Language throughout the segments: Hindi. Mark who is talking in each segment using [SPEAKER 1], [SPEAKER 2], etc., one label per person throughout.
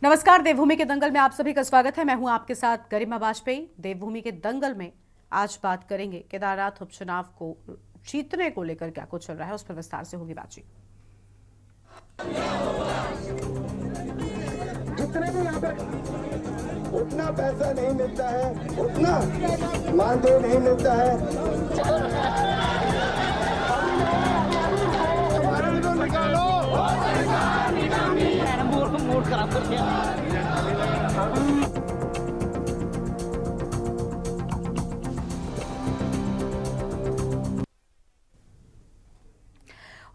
[SPEAKER 1] नमस्कार, देवभूमि के दंगल में आप सभी का स्वागत है। मैं हूं आपके साथ गरिमा वाजपेयी। देवभूमि के दंगल में आज बात करेंगे केदारनाथ उपचुनाव को जीतने को लेकर क्या कुछ चल रहा है, उस पर विस्तार से होगी बातचीत।
[SPEAKER 2] जितने भी यहाँ पर उतना पैसा नहीं मिलता है, उतना मानदेय नहीं मिलता है। मूड खराब कर दिया।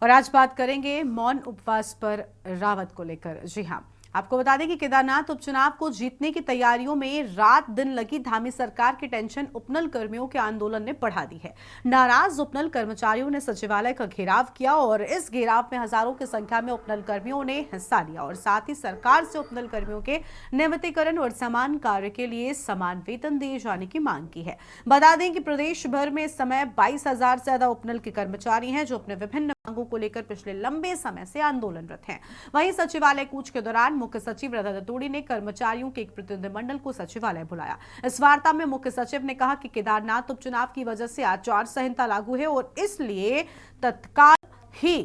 [SPEAKER 1] और आज बात करेंगे मौन उपवास पर रावत को लेकर। जी हां, आपको बता दें कि केदारनाथ उपचुनाव को जीतने की तैयारियों में रात दिन लगी धामी सरकार की टेंशन उपनल कर्मियों के आंदोलन ने बढ़ा दी है। नाराज उपनल कर्मचारियों ने सचिवालय का घेराव किया और इस घेराव में हजारों की संख्या में उपनल कर्मियों ने हिस्सा लिया और साथ ही सरकार से उपनल कर्मियों के नियमितीकरण और समान कार्य के लिए समान वेतन दिए जाने की मांग की है। बता दें कि प्रदेश भर में इस समय 22,000 से ज्यादा उपनल के कर्मचारी हैं जो अपने विभिन्न मांगों को लेकर पिछले लंबे समय से आंदोलनरत हैं। वहीं सचिवालय कूच के दौरान मुख्य सचिव राधा दतोड़ी ने कर्मचारियों के एक प्रतिनिधिमंडल को सचिवालय बुलाया। इस वार्ता में मुख्य सचिव ने कहा कि केदारनाथ उपचुनाव की वजह से आचार संहिता लागू है और इसलिए तत्काल ही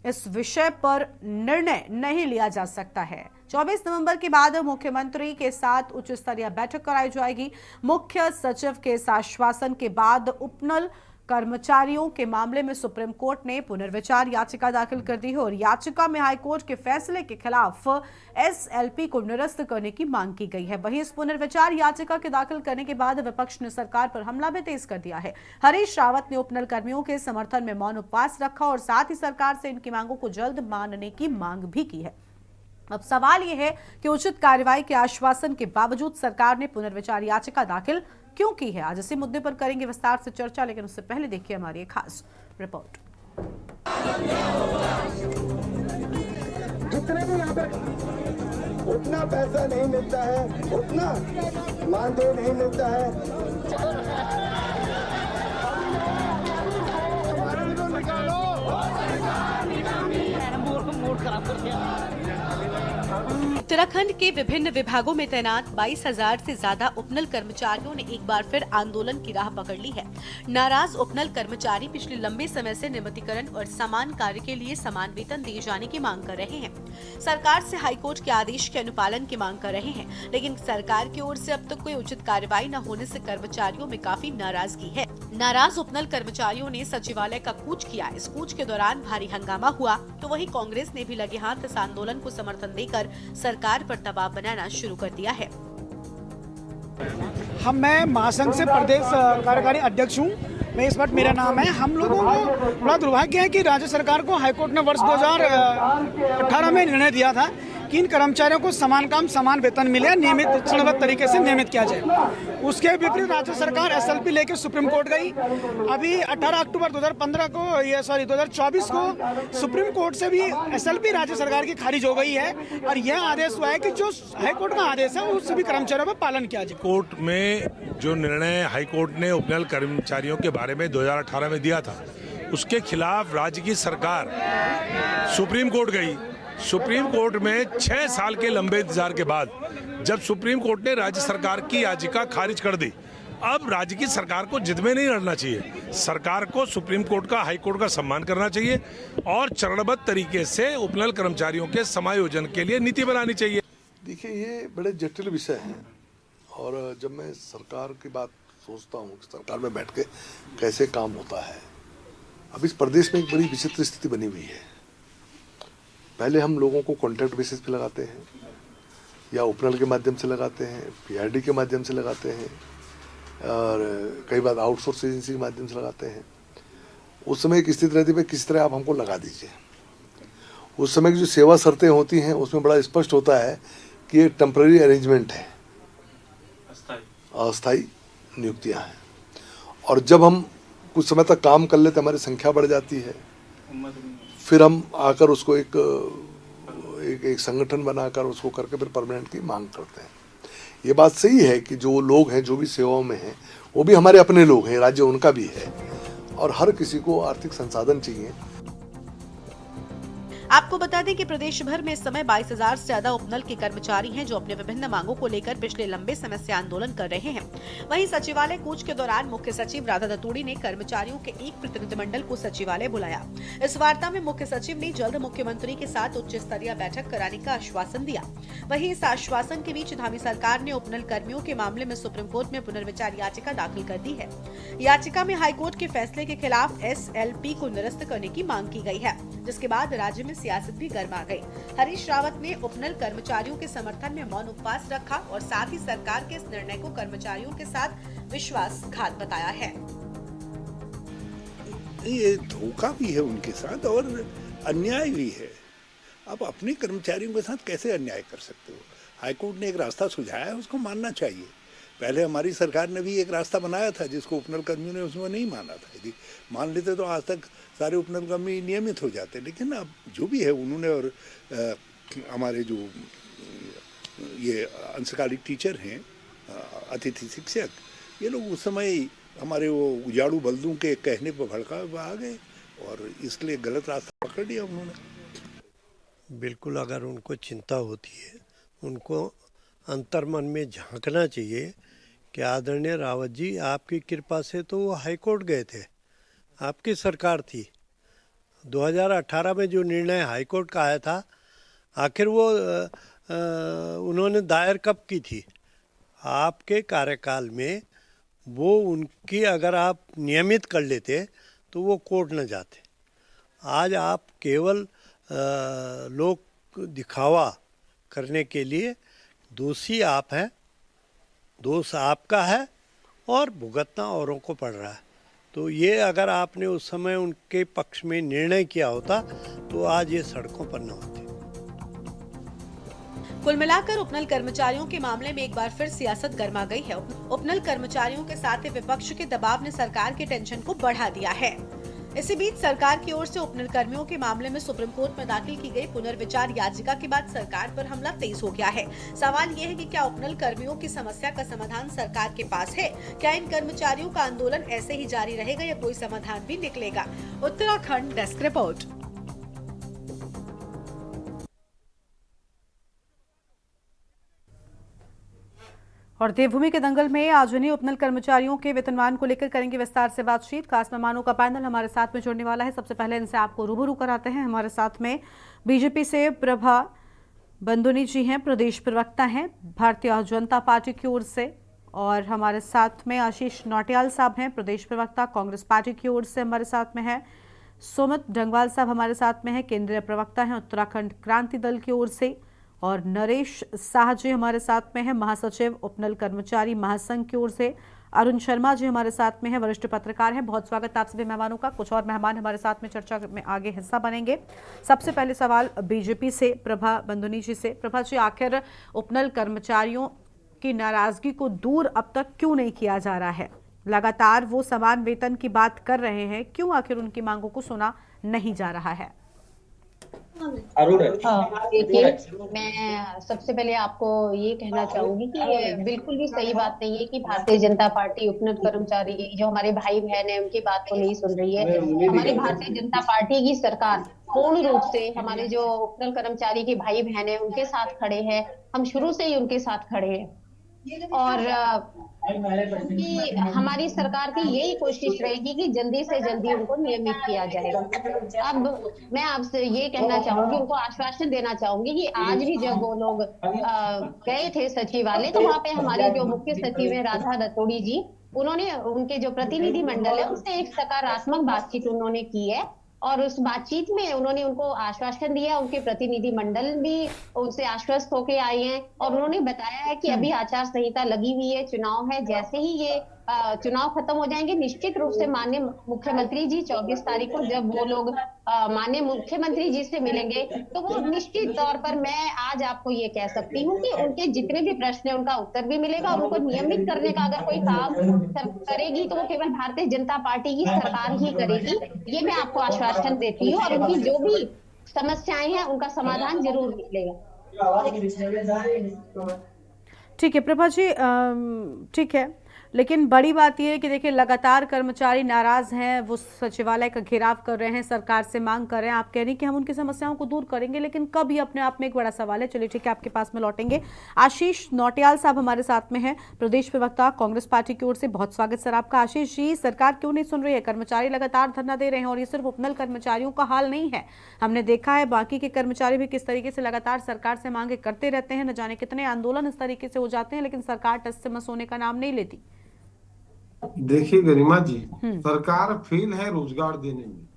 [SPEAKER 1] इस विषय पर निर्णय नहीं लिया जा सकता है। 24 नवंबर के बाद मुख्यमंत्री के साथ उच्च स्तरीय बैठक कराई जाएगी। मुख्य सचिव के इस आश्वासन के बाद उपनल कर्मचारियों के मामले में सुप्रीम कोर्ट ने पुनर्विचार याचिका दाखिल कर दी है और याचिका में हाईकोर्ट के फैसले के खिलाफ एसएलपी को निरस्त करने की मांग की गई है। वहीं इस पुनर्विचार याचिका के दाखिल करने के बाद विपक्ष ने सरकार पर हमला भी तेज कर दिया है। हरीश रावत ने उपनल कर्मियों के समर्थन में मौन उपवास रखा और साथ ही सरकार से इनकी मांगों को जल्द मानने की मांग भी की है। अब सवाल यह है कि उचित कार्रवाई के आश्वासन के बावजूद सरकार ने पुनर्विचार याचिका दाखिल क्यों की है। आज इसी मुद्दे पर करेंगे विस्तार से चर्चा, लेकिन उससे पहले देखिए हमारी एक खास रिपोर्ट।
[SPEAKER 2] जितने भी यहाँ पर उतना पैसा नहीं मिलता है, उतना मानदेय नहीं मिलता है।
[SPEAKER 1] उत्तराखंड के विभिन्न विभागों में तैनात 22,000 से ज्यादा उपनल कर्मचारियों ने एक बार फिर आंदोलन की राह पकड़ ली है। नाराज उपनल कर्मचारी पिछले लंबे समय से नियमितीकरण और समान कार्य के लिए समान वेतन दिए जाने की मांग कर रहे हैं। सरकार से हाईकोर्ट के आदेश के अनुपालन की मांग कर रहे हैं, लेकिन सरकार की ओर से अब तक कोई उचित कार्रवाई न होने से कर्मचारियों में काफी नाराजगी है। नाराज उपनल कर्मचारियों ने सचिवालय का कूच किया। इस कूच के दौरान भारी हंगामा हुआ तो वहीं कांग्रेस ने भी लगे हाथ इस आंदोलन को समर्थन देकर सरकार पर दबाव बनाना शुरू कर दिया है।
[SPEAKER 3] मैं महासंघ से प्रदेश कार्यकारी अध्यक्ष हूँ। मैं इस वक्त मेरा नाम है। हम लोगों को बड़ा दुर्भाग्य है कि राज्य सरकार को हाईकोर्ट ने वर्ष 2018 में निर्णय दिया था कि इन कर्मचारियों को समान काम समान वेतन मिले, नियमित चरणबद्ध तरीके से नियमित किया जाए। उसके विपरीत राज्य सरकार एसएलपी लेकर सुप्रीम कोर्ट गई। अभी 18 अक्टूबर 2024 को सुप्रीम कोर्ट से भी एसएलपी राज्य सरकार की खारिज हो गई है और यह आदेश हुआ है कि जो हाईकोर्ट का आदेश है उस सभी कर्मचारियों पर पालन किया जाए।
[SPEAKER 4] कोर्ट में जो निर्णय हाईकोर्ट ने उपनल कर्मचारियों के बारे में 2018 में दिया था, उसके खिलाफ राज्य की सरकार सुप्रीम कोर्ट गई। सुप्रीम कोर्ट में 6 साल के लंबे इंतजार के बाद जब सुप्रीम कोर्ट ने राज्य सरकार की याचिका खारिज कर दी, अब राज्य की सरकार को जिद में नहीं लड़ना चाहिए। सरकार को सुप्रीम कोर्ट का, हाई कोर्ट का सम्मान करना चाहिए और चरणबद्ध तरीके से उपनल कर्मचारियों के समायोजन के लिए नीति बनानी चाहिए।
[SPEAKER 5] देखिए, ये बड़े जटिल विषय हैं और जब मैं सरकार की बात सोचता हूँ कि सरकार में बैठ के कैसे काम होता है, अब इस प्रदेश में एक बड़ी विचित्र स्थिति बनी हुई है। पहले हम लोगों को कॉन्ट्रैक्ट बेसिस पे लगाते हैं या उपनल के माध्यम से लगाते हैं, पीआरडी के माध्यम से लगाते हैं और कई बार आउटसोर्स एजेंसी के माध्यम से लगाते हैं। उस समय एक स्थिति रहती है, किस तरह आप हमको लगा दीजिए। उस समय की जो सेवा शर्तें होती हैं उसमें बड़ा स्पष्ट होता है कि ये टेम्पररी अरेंजमेंट है, अस्थायी नियुक्तियाँ हैं और जब हम कुछ समय तक काम कर लेते हमारी संख्या बढ़ जाती है, फिर हम आकर उसको एक संगठन बनाकर उसको करके फिर परमानेंट की मांग करते हैं। ये बात सही है कि जो लोग हैं, जो भी सेवाओं में हैं, वो भी हमारे अपने लोग हैं, राज्य उनका भी है और हर किसी को आर्थिक संसाधन चाहिए।
[SPEAKER 1] आपको बता दें कि प्रदेश भर में इस समय 22,000 से ज्यादा उपनल के कर्मचारी हैं जो अपने विभिन्न मांगों को लेकर पिछले लंबे समय से आंदोलन कर रहे हैं। वहीं सचिवालय कूच के दौरान मुख्य सचिव राधा दतूड़ी ने कर्मचारियों के एक प्रतिनिधिमंडल को सचिवालय बुलाया। इस वार्ता में मुख्य सचिव ने जल्द मुख्यमंत्री के साथ उच्च स्तरीय बैठक कराने का आश्वासन दिया। वहीं इस आश्वासन के बीच धामी सरकार ने उपनल कर्मियों के मामले में सुप्रीम कोर्ट में पुनर्विचार याचिका दाखिल कर दी है। याचिका में हाईकोर्ट के फैसले के खिलाफ SLP को निरस्त करने की मांग की गई है, जिसके बाद राज्य में सियासत भी गर्मा गई। हरीश रावत ने उपनल कर्मचारियों के समर्थन में मौन उपवास रखा और साथ ही सरकार के इस निर्णय को कर्मचारियों के साथ विश्वासघात बताया है।
[SPEAKER 6] ये धोखा भी है उनके साथ और अन्याय भी है। आप अपने कर्मचारियों के साथ कैसे अन्याय कर सकते हो? हाईकोर्ट ने एक रास्ता सुझाया है, उसको मानना चाहिए। पहले हमारी सरकार ने भी एक रास्ता बनाया था जिसको उपनल कर्मियों ने उसमें नहीं माना था। यदि मान लेते तो आज तक सारे उपनल कर्मी नियमित हो जाते। लेकिन अब जो भी है उन्होंने और हमारे जो ये अंशकालिक टीचर हैं, अतिथि शिक्षक, ये लोग उस समय हमारे वो उजाड़ू बल्दों के कहने पर भड़का आ गए और इसलिए गलत रास्ता पकड़ लिया उन्होंने।
[SPEAKER 7] बिल्कुल, अगर उनको चिंता होती है, उनको अंतर्मन में झांकना चाहिए कि आदरणीय रावत जी, आपकी कृपा से तो वो हाईकोर्ट गए थे, आपकी सरकार थी। 2018 में जो निर्णय हाईकोर्ट का आया था, आखिर वो उन्होंने दायर कब की थी? आपके कार्यकाल में वो उनकी अगर आप नियमित कर लेते तो वो कोर्ट न जाते। आज आप केवल लोक दिखावा करने के लिए दोषी आप हैं, दोष आपका है और भुगतना औरों को पड़ रहा है। तो ये अगर आपने उस समय उनके पक्ष में निर्णय किया होता तो आज ये सड़कों पर न होती।
[SPEAKER 1] कुल मिलाकर उपनल कर्मचारियों के मामले में एक बार फिर सियासत गर्मा गई है। उपनल कर्मचारियों के साथ विपक्ष के दबाव ने सरकार के टेंशन को बढ़ा दिया है। इसी बीच सरकार की ओर से उपनल कर्मियों के मामले में सुप्रीम कोर्ट में दाखिल की गई पुनर्विचार याचिका के बाद सरकार पर हमला तेज हो गया है। सवाल ये है कि क्या उपनल कर्मियों की समस्या का समाधान सरकार के पास है? क्या इन कर्मचारियों का आंदोलन ऐसे ही जारी रहेगा या कोई समाधान भी निकलेगा? Uttarakhand desk report. और देवभूमि के दंगल में आज इन्हीं उपनल कर्मचारियों के वेतनमान को लेकर करेंगे विस्तार से बातचीत। खास मेहमानों का पैनल हमारे साथ में जुड़ने वाला है। सबसे पहले इनसे आपको रूबरू कराते हैं। हमारे साथ में बीजेपी से प्रभा बंदुनी जी हैं, प्रदेश प्रवक्ता हैं भारतीय जनता पार्टी की ओर से, और हमारे साथ में आशीष नौटियाल साहब हैं, प्रदेश प्रवक्ता कांग्रेस पार्टी की ओर से हमारे साथ में है। सुमित डंगवाल साहब हमारे साथ में है, केंद्रीय प्रवक्ता हैं उत्तराखंड क्रांति दल की ओर से, और नरेश शाह जी हमारे साथ में है, महासचिव उपनल कर्मचारी महासंघ की ओर से। अरुण शर्मा जी हमारे साथ में है, वरिष्ठ पत्रकार हैं। बहुत स्वागत आप सभी मेहमानों का। कुछ और मेहमान हमारे साथ में चर्चा में आगे हिस्सा बनेंगे। सबसे पहले सवाल बीजेपी से प्रभा बंदुनी जी से। प्रभा जी, आखिर उपनल कर्मचारियों की नाराजगी को दूर अब तक क्यों नहीं किया जा रहा है? लगातार वो समान वेतन की बात कर रहे हैं, क्यों आखिर उनकी मांगों को सुना नहीं जा रहा है?
[SPEAKER 8] देखिए, मैं सबसे पहले आपको ये कहना चाहूंगी कि ये बिल्कुल भी सही बात नहीं है कि भारतीय जनता पार्टी उपनल कर्मचारी जो हमारे भाई बहन है उनकी बात को नहीं सुन रही है। हमारी भारतीय जनता पार्टी की सरकार पूर्ण रूप से हमारे जो उपनल कर्मचारी के भाई बहन है उनके साथ खड़े हैं। हम शुरू से ही उनके साथ खड़े हैं और हमारी सरकार की यही कोशिश रहेगी कि जल्दी से जल्दी उनको नियमित किया जाएगा। अब मैं आपसे ये कहना चाहूंगी, उनको आश्वासन देना चाहूंगी कि आज भी जब वो लोग गए थे सचिवालय, तो वहाँ पे हमारे जो मुख्य सचिव है राधा दतूड़ी जी, उन्होंने उनके जो प्रतिनिधि मंडल है उससे एक सकारात्मक बातचीत उन्होंने की है और उस बातचीत में उन्होंने उनको आश्वासन दिया। उनके प्रतिनिधि मंडल भी उनसे आश्वस्त होके आए हैं और उन्होंने बताया है कि अभी आचार संहिता लगी हुई है, चुनाव है, जैसे ही ये चुनाव खत्म हो जाएंगे निश्चित रूप से माननीय मुख्यमंत्री जी 24 तारीख को जब वो लोग माननीय मुख्यमंत्री जी से मिलेंगे तो वो निश्चित तौर पर मैं आज आपको ये कह सकती हूँ कि उनके जितने भी प्रश्न है उनका उत्तर भी मिलेगा और उनको नियमित करने का अगर कोई काम करेगी तो वो केवल भारतीय जनता पार्टी की सरकार ही करेगी, ये मैं आपको आश्वासन देती हूँ। और उनकी जो भी समस्याएं हैं उनका समाधान जरूर निकलेगा।
[SPEAKER 1] ठीक है प्रभा जी, ठीक है। लेकिन बड़ी बात यह है कि देखिए लगातार कर्मचारी नाराज हैं, वो सचिवालय का घेराव कर रहे हैं, सरकार से मांग कर रहे हैं। आप कह रही हैं कि हम उनकी समस्याओं को दूर करेंगे, लेकिन कब, ये अपने आप में एक बड़ा सवाल है। चलिए ठीक है, आपके पास में लौटेंगे। आशीष नौटियाल साहब हमारे साथ में हैं, प्रदेश प्रवक्ता कांग्रेस पार्टी की ओर से। बहुत स्वागत सर आपका। आशीष जी, सरकार क्यों नहीं सुन रही है? कर्मचारी लगातार धरना दे रहे हैं और ये सिर्फ उपनल कर्मचारियों का हाल नहीं है, हमने देखा है बाकी के कर्मचारी भी किस तरीके से लगातार सरकार से मांगे करते रहते हैं। न जाने कितने आंदोलन इस तरीके से हो जाते हैं, लेकिन सरकार टस से मस होने का नाम नहीं लेती।
[SPEAKER 9] देखिए गरिमा जी, सरकार फेल है रोजगार देने में।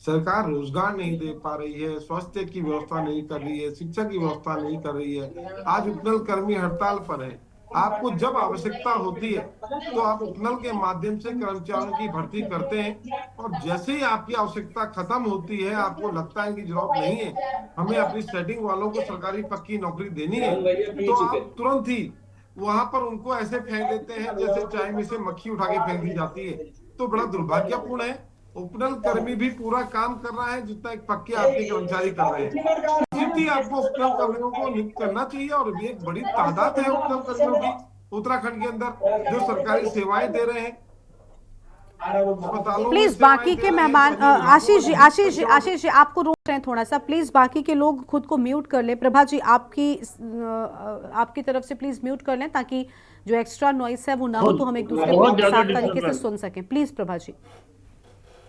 [SPEAKER 9] सरकार रोजगार नहीं दे पा रही है, स्वास्थ्य की व्यवस्था नहीं कर रही है, शिक्षा की व्यवस्था नहीं कर रही है। आज उपनल कर्मी हड़ताल पर है। आपको जब आवश्यकता होती है तो आप उपनल के माध्यम से कर्मचारियों की भर्ती करते हैं, और जैसे ही आपकी आवश्यकता खत्म होती है, आपको लगता है कि जरूरत नहीं है, हमें अपनी सेटिंग वालों को सरकारी पक्की नौकरी देनी है, तो आप तुरंत ही वहां पर उनको ऐसे फेंक देते हैं जैसे चाय में से मक्खी उठा के फेंक दी जाती है। तो बड़ा दुर्भाग्यपूर्ण है। उपनल कर्मी भी पूरा काम कर रहा है जितना एक पक्के आपके कर्मचारी कर रहे हैं। निश्चित आपको उपनल कर्मियों को नियुक्त करना चाहिए, और भी एक बड़ी तादाद है उपनल कर्मियों की उत्तराखंड के अंदर जो सरकारी सेवाएं दे रहे हैं।
[SPEAKER 1] प्लीज बाकी के मेहमान, आशीष जी आपको रोक रहे हैं थोड़ा सा, प्लीज बाकी के लोग खुद को म्यूट कर लें। प्रभा जी आपकी तरफ से प्लीज म्यूट कर लें, ताकि जो एक्स्ट्रा नॉइस है वो ना हो, तो हम एक दूसरे को साफ तरीके से सुन सकें। प्लीज प्रभा जी।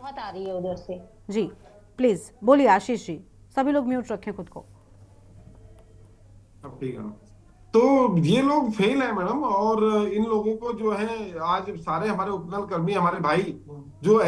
[SPEAKER 8] बहुत आ रही है उधर से
[SPEAKER 1] जी, प्लीज बोलिए आशीष जी। सभी लोग म्यूट रखें खुद को।
[SPEAKER 9] अब ठीक है। तो ये लोग फेल है मैडम, और इन लोगों को जो है आज सारे हमारे उपनल कर्मी, हमारे भाई जो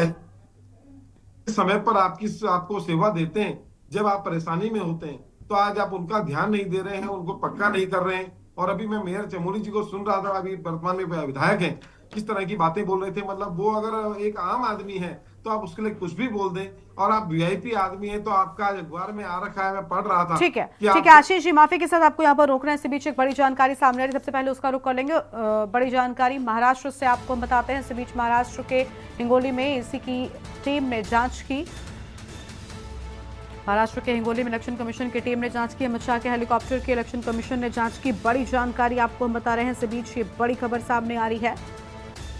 [SPEAKER 9] समय पर आपको सेवा देते हैं, जब आप परेशानी में होते हैं, तो आज आप उनका ध्यान नहीं दे रहे हैं, उनको पक्का नहीं कर रहे हैं। और अभी मैं मेयर चमोली जी को सुन रहा था, अभी वर्तमान में विधायक हैं, किस तरह की बातें बोल रहे थे। मतलब वो अगर एक आम आदमी है तो आप उसके लिए कुछ भी बोल दें, और आप वीआईपी आदमी हैं तो आपका अखबार में आ रखा है, मैं पढ़ रहा था।
[SPEAKER 1] ठीक है आशीष जी, माफी के साथ आपको यहाँ पर रोक रहे हैं। इसी बीच एक बड़ी जानकारी सामने आ रही है, सबसे पहले उसका रुख कर लेंगे। बड़ी जानकारी महाराष्ट्र से आपको हम बताते हैं। इसी बीच महाराष्ट्र के हिंगोली में ईसी की टीम ने जांच की। महाराष्ट्र के हिंगोली में इलेक्शन कमीशन की टीम ने जांच की। अमित शाह के हेलीकॉप्टर की इलेक्शन कमीशन ने जांच की। बड़ी जानकारी आपको हम बता रहे हैं। इसी बीच ये बड़ी खबर सामने आ रही है,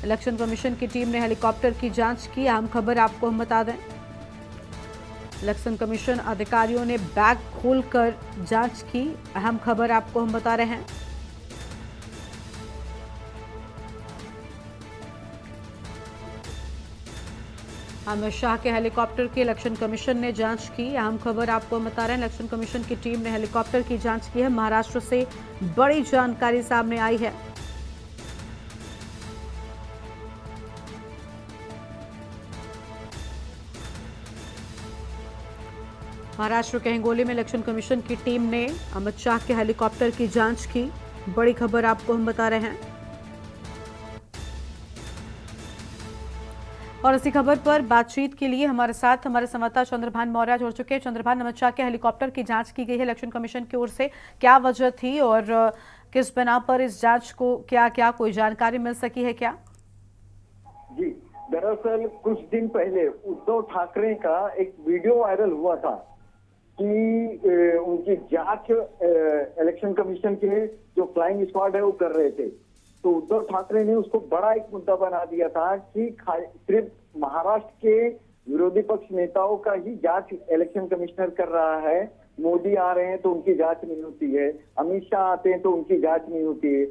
[SPEAKER 1] इलेक्शन कमीशन की टीम ने हेलीकॉप्टर की जांच की। अहम खबर आपको हम बता दें, इलेक्शन कमीशन अधिकारियों ने बैग खोलकर जांच की। अहम खबर आपको हम बता रहे हैं। अमित शाह के हेलीकॉप्टर की इलेक्शन कमीशन ने जांच की। अहम खबर आपको हम बता रहे हैं, इलेक्शन कमीशन की टीम ने हेलीकॉप्टर की जांच की है। महाराष्ट्र से बड़ी जानकारी सामने आई है। महाराष्ट्र के हिंगोली में इलेक्शन कमीशन की टीम ने अमित शाह के हेलीकॉप्टर की जांच की। बड़ी खबर आपको हम बता रहे हैं। और इसी खबर पर बातचीत के लिए हमारे साथ हमारे संवाददाता चंद्रभान मौर्य जुड़ चुके हैं। चंद्रभान, अमित शाह के हेलीकॉप्टर की जांच की गई है इलेक्शन कमीशन की ओर से, क्या वजह थी और किस बिना पर इस जांच को क्या कोई जानकारी मिल सकी है क्या?
[SPEAKER 10] जी, दरअसल कुछ दिन पहले उद्धव ठाकरे का एक वीडियो वायरल हुआ था कि उनकी जांच इलेक्शन कमीशन के जो फ्लाइंग स्क्वाड है वो कर रहे थे। तो उद्धव ठाकरे ने उसको बड़ा एक मुद्दा बना दिया था कि सिर्फ महाराष्ट्र के विरोधी पक्ष नेताओं का ही जांच इलेक्शन कमिश्नर कर रहा है। मोदी आ रहे हैं तो उनकी जांच नहीं होती है, अमित शाह आते हैं तो उनकी जांच नहीं होती है,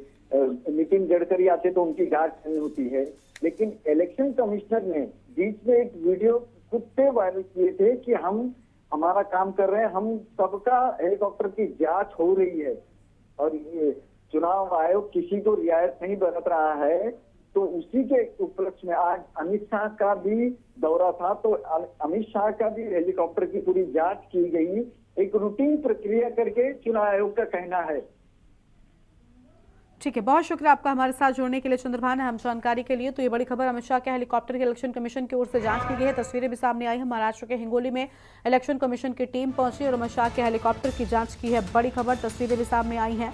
[SPEAKER 10] नितिन गडकरी आते तो उनकी जांच नहीं होती है। लेकिन इलेक्शन कमिश्नर ने बीच में एक वीडियो खुद से वायरल किए थे कि हम हमारा काम कर रहे हैं, हम सबका हेलीकॉप्टर की जांच हो रही है और ये चुनाव आयोग किसी को रियायत नहीं बरत रहा है। तो उसी के उपलक्ष्य में आज अमित शाह का भी दौरा था, तो अमित शाह का भी हेलीकॉप्टर की पूरी जांच की गई, एक रूटीन प्रक्रिया करके चुनाव आयोग का कहना है।
[SPEAKER 1] ठीक है, बहुत शुक्रिया आपका हमारे साथ जुड़ने के लिए चंद्रभान, हम जानकारी के लिए। तो ये बड़ी खबर, अमित शाह के हेलीकॉप्टर के इलेक्शन कमीशन की ओर से जांच की गई है। तस्वीरें भी सामने आई है, महाराष्ट्र के हिंगोली में इलेक्शन कमीशन की टीम पहुंची और अमित शाह के हेलीकॉप्टर की जांच की है। बड़ी खबर, तस्वीरें भी सामने आई हैं।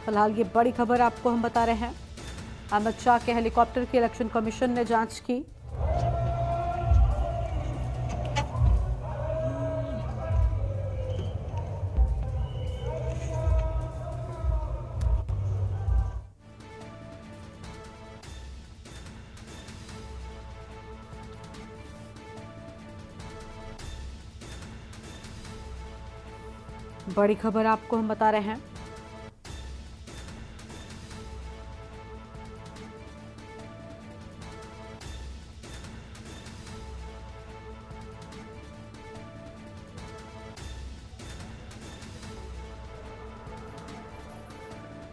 [SPEAKER 1] फिलहाल ये बड़ी खबर आपको हम बता रहे हैं, अमित शाह के हेलीकॉप्टर की इलेक्शन कमीशन ने जांच की। बड़ी खबर आपको हम बता रहे हैं।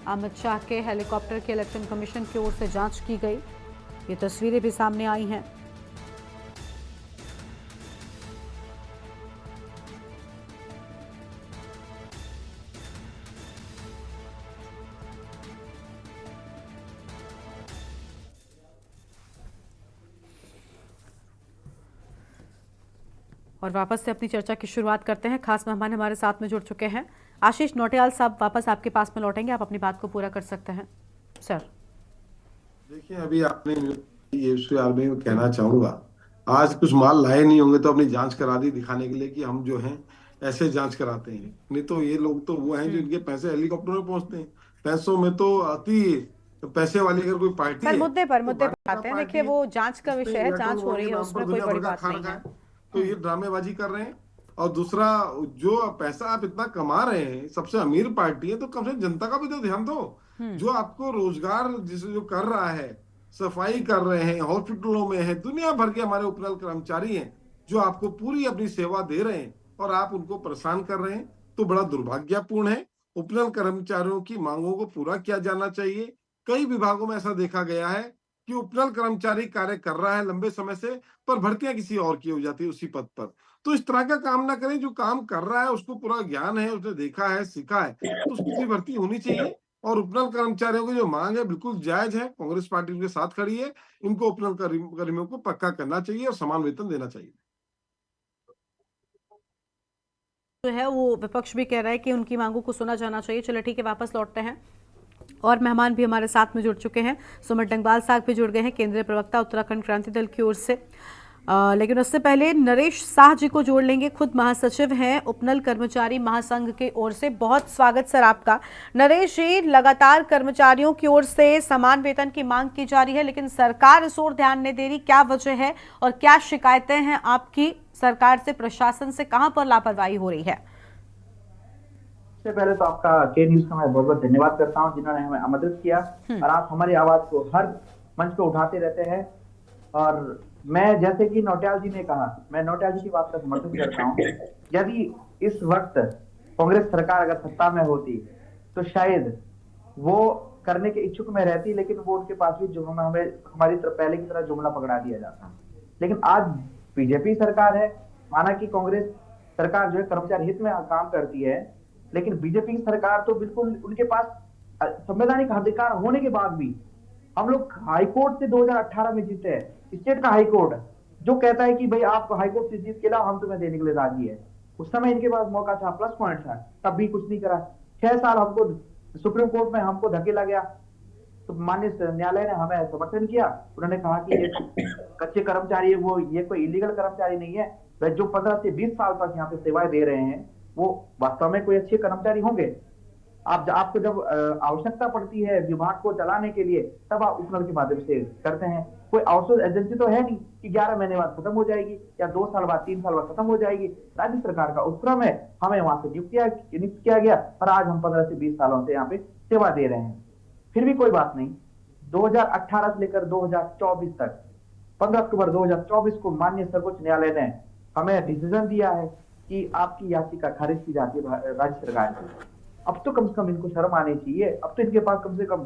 [SPEAKER 1] अमित शाह के हेलीकॉप्टर की इलेक्शन कमीशन की ओर से जांच की गई। ये तस्वीरें भी सामने आई हैं। और वापस से अपनी चर्चा की शुरुआत करते हैं। खास मेहमान हमारे साथ में जुड़ चुके हैं। आशीष नौटियाल साहब वापस आपके पास में लौटेंगे, आप अपनी बात को पूरा कर सकते हैं सर।
[SPEAKER 9] देखिए, अभी आपने ये में कहना चाहूंगा, आज कुछ माल लाए नहीं होंगे तो अपनी जांच करा दी दिखाने के लिए कि हम जो हैं ऐसे जांच कराते हैं। नहीं तो ये लोग तो वो हैं जो इनके पैसे हेलीकॉप्टर में पहुंचते हैं। पैसों में तो अति पैसे वाली अगर कोई पार्टी है,
[SPEAKER 1] मुद्दे पर आते हैं। देखिए, वो जांच का विषय है, जांच हो रही है, उसमें कोई बड़ी बात नहीं है।
[SPEAKER 9] तो ये ड्रामेबाजी कर रहे हैं। और दूसरा, जो पैसा आप इतना कमा रहे हैं, सबसे अमीर पार्टी है, तो कम से कम जनता का भी तो ध्यान दो। जो आपको रोजगार जो कर रहा है, सफाई कर रहे हैं, हॉस्पिटलों में है, दुनिया भर के हमारे उपनल कर्मचारी हैं जो आपको पूरी अपनी सेवा दे रहे हैं और आप उनको परेशान कर रहे हैं, तो बड़ा दुर्भाग्यपूर्ण है। उपनल कर्मचारियों की मांगों को पूरा किया जाना चाहिए। कई विभागों में ऐसा देखा गया है कि उपनल कर्मचारी कार्य कर रहा है लंबे समय से, पर भर्तियां किसी और की हो जाती है उसी पद पर। तो इस तरह का काम ना करें। जो काम कर रहा है उसको पूरा ज्ञान है, उसने देखा है, सीखा है, तो उसकी भी भर्ती होनी चाहिए। और उपनल कर्मचारियों की जो मांग है बिल्कुल जायज है। कांग्रेस पार्टी उनके साथ खड़ी है। इनको उपनल कर्मियों को पक्का करना चाहिए और समान वेतन देना चाहिए।
[SPEAKER 1] जो है वो विपक्ष भी कह रहा है कि उनकी मांगों को सुना जाना चाहिए। चलो ठीक है, वापस लौटते हैं। और मेहमान भी हमारे साथ में जुड़ चुके हैं। सुमित डंगवाल साहब भी जुड़ गए हैं, केंद्रीय प्रवक्ता उत्तराखंड क्रांति दल की ओर से। लेकिन उससे पहले नरेश शाह जी को जोड़ लेंगे, खुद महासचिव हैं उपनल कर्मचारी महासंघ के ओर से। बहुत स्वागत सर आपका। नरेश जी, लगातार कर्मचारियों की ओर से समान वेतन की मांग की जा रही है, लेकिन सरकार इस ओर ध्यान नहीं दे रही। क्या वजह है और क्या शिकायतें हैं आपकी सरकार से, प्रशासन से, कहां पर लापरवाही हो रही है?
[SPEAKER 11] सबसे पहले तो आपका के न्यूज का मैं बहुत बहुत धन्यवाद करता हूं, जिन्होंने हमें आमंत्रित किया और आप हमारी आवाज को हर मंच पे उठाते रहते हैं। और मैं, जैसे कि नौटियाल जी ने कहा, मैं नौटियाल जी की बात का समर्थन करता हूं। यदि इस वक्त कांग्रेस सरकार अगर सत्ता में होती तो शायद वो करने के इच्छुक में रहती, लेकिन वो उनके पास भी जुम्ला हमें हमारी तरफ पहले की तरह जुमला पकड़ा दिया जाता। लेकिन आज बीजेपी सरकार है। माना कि कांग्रेस सरकार जो है कर्मचारी हित में काम करती है, लेकिन बीजेपी की सरकार तो बिल्कुल, उनके पास संवैधानिक अधिकार होने के बाद भी, हम लोग हाईकोर्ट से 2018 में जीते हैं, स्टेट का हाईकोर्ट जो कहता है कि भाई आप हाईकोर्ट से जीत के लाओ, हम तुम्हें देने के लिए राजी है। उस समय इनके पास मौका था, प्लस पॉइंट था, तब भी कुछ नहीं करा। 6 साल हमको सुप्रीम कोर्ट में हमको धकेला गया, तो माननीय न्यायालय ने हमें समर्थन किया। उन्होंने कहा कि ये कच्चे कर्मचारी है, वो ये कोई इलीगल कर्मचारी नहीं है, वे जो 15 से 20 साल तक यहाँ पे सेवाएं दे रहे हैं वो वास्तव में कोई अच्छे कर्मचारी होंगे। आपको जब आवश्यकता पड़ती है विभाग को चलाने के लिए, तब आप उपनल के माध्यम से करते हैं। कोई आउटसोर्स एजेंसी तो है नहीं कि 11 महीने बाद खत्म हो जाएगी या 2 साल बाद, 3 साल बाद खत्म हो जाएगी। राज्य सरकार का उपक्रम है, हमें वहां से नियुक्त किया गया और आज हम 15 से 20 सालों से यहाँ पे सेवा दे रहे हैं। फिर भी कोई बात नहीं। 2018 से लेकर 2024 तक, 15 अक्टूबर 2024 को माननीय सर्वोच्च न्यायालय ने हमें डिसीजन दिया है कि आपकी याचिका खारिज की जाती है राज्य सरकार की। अब तो कम से कम इनको शर्म आनी चाहिए। अब तो इनके पास कम से कम,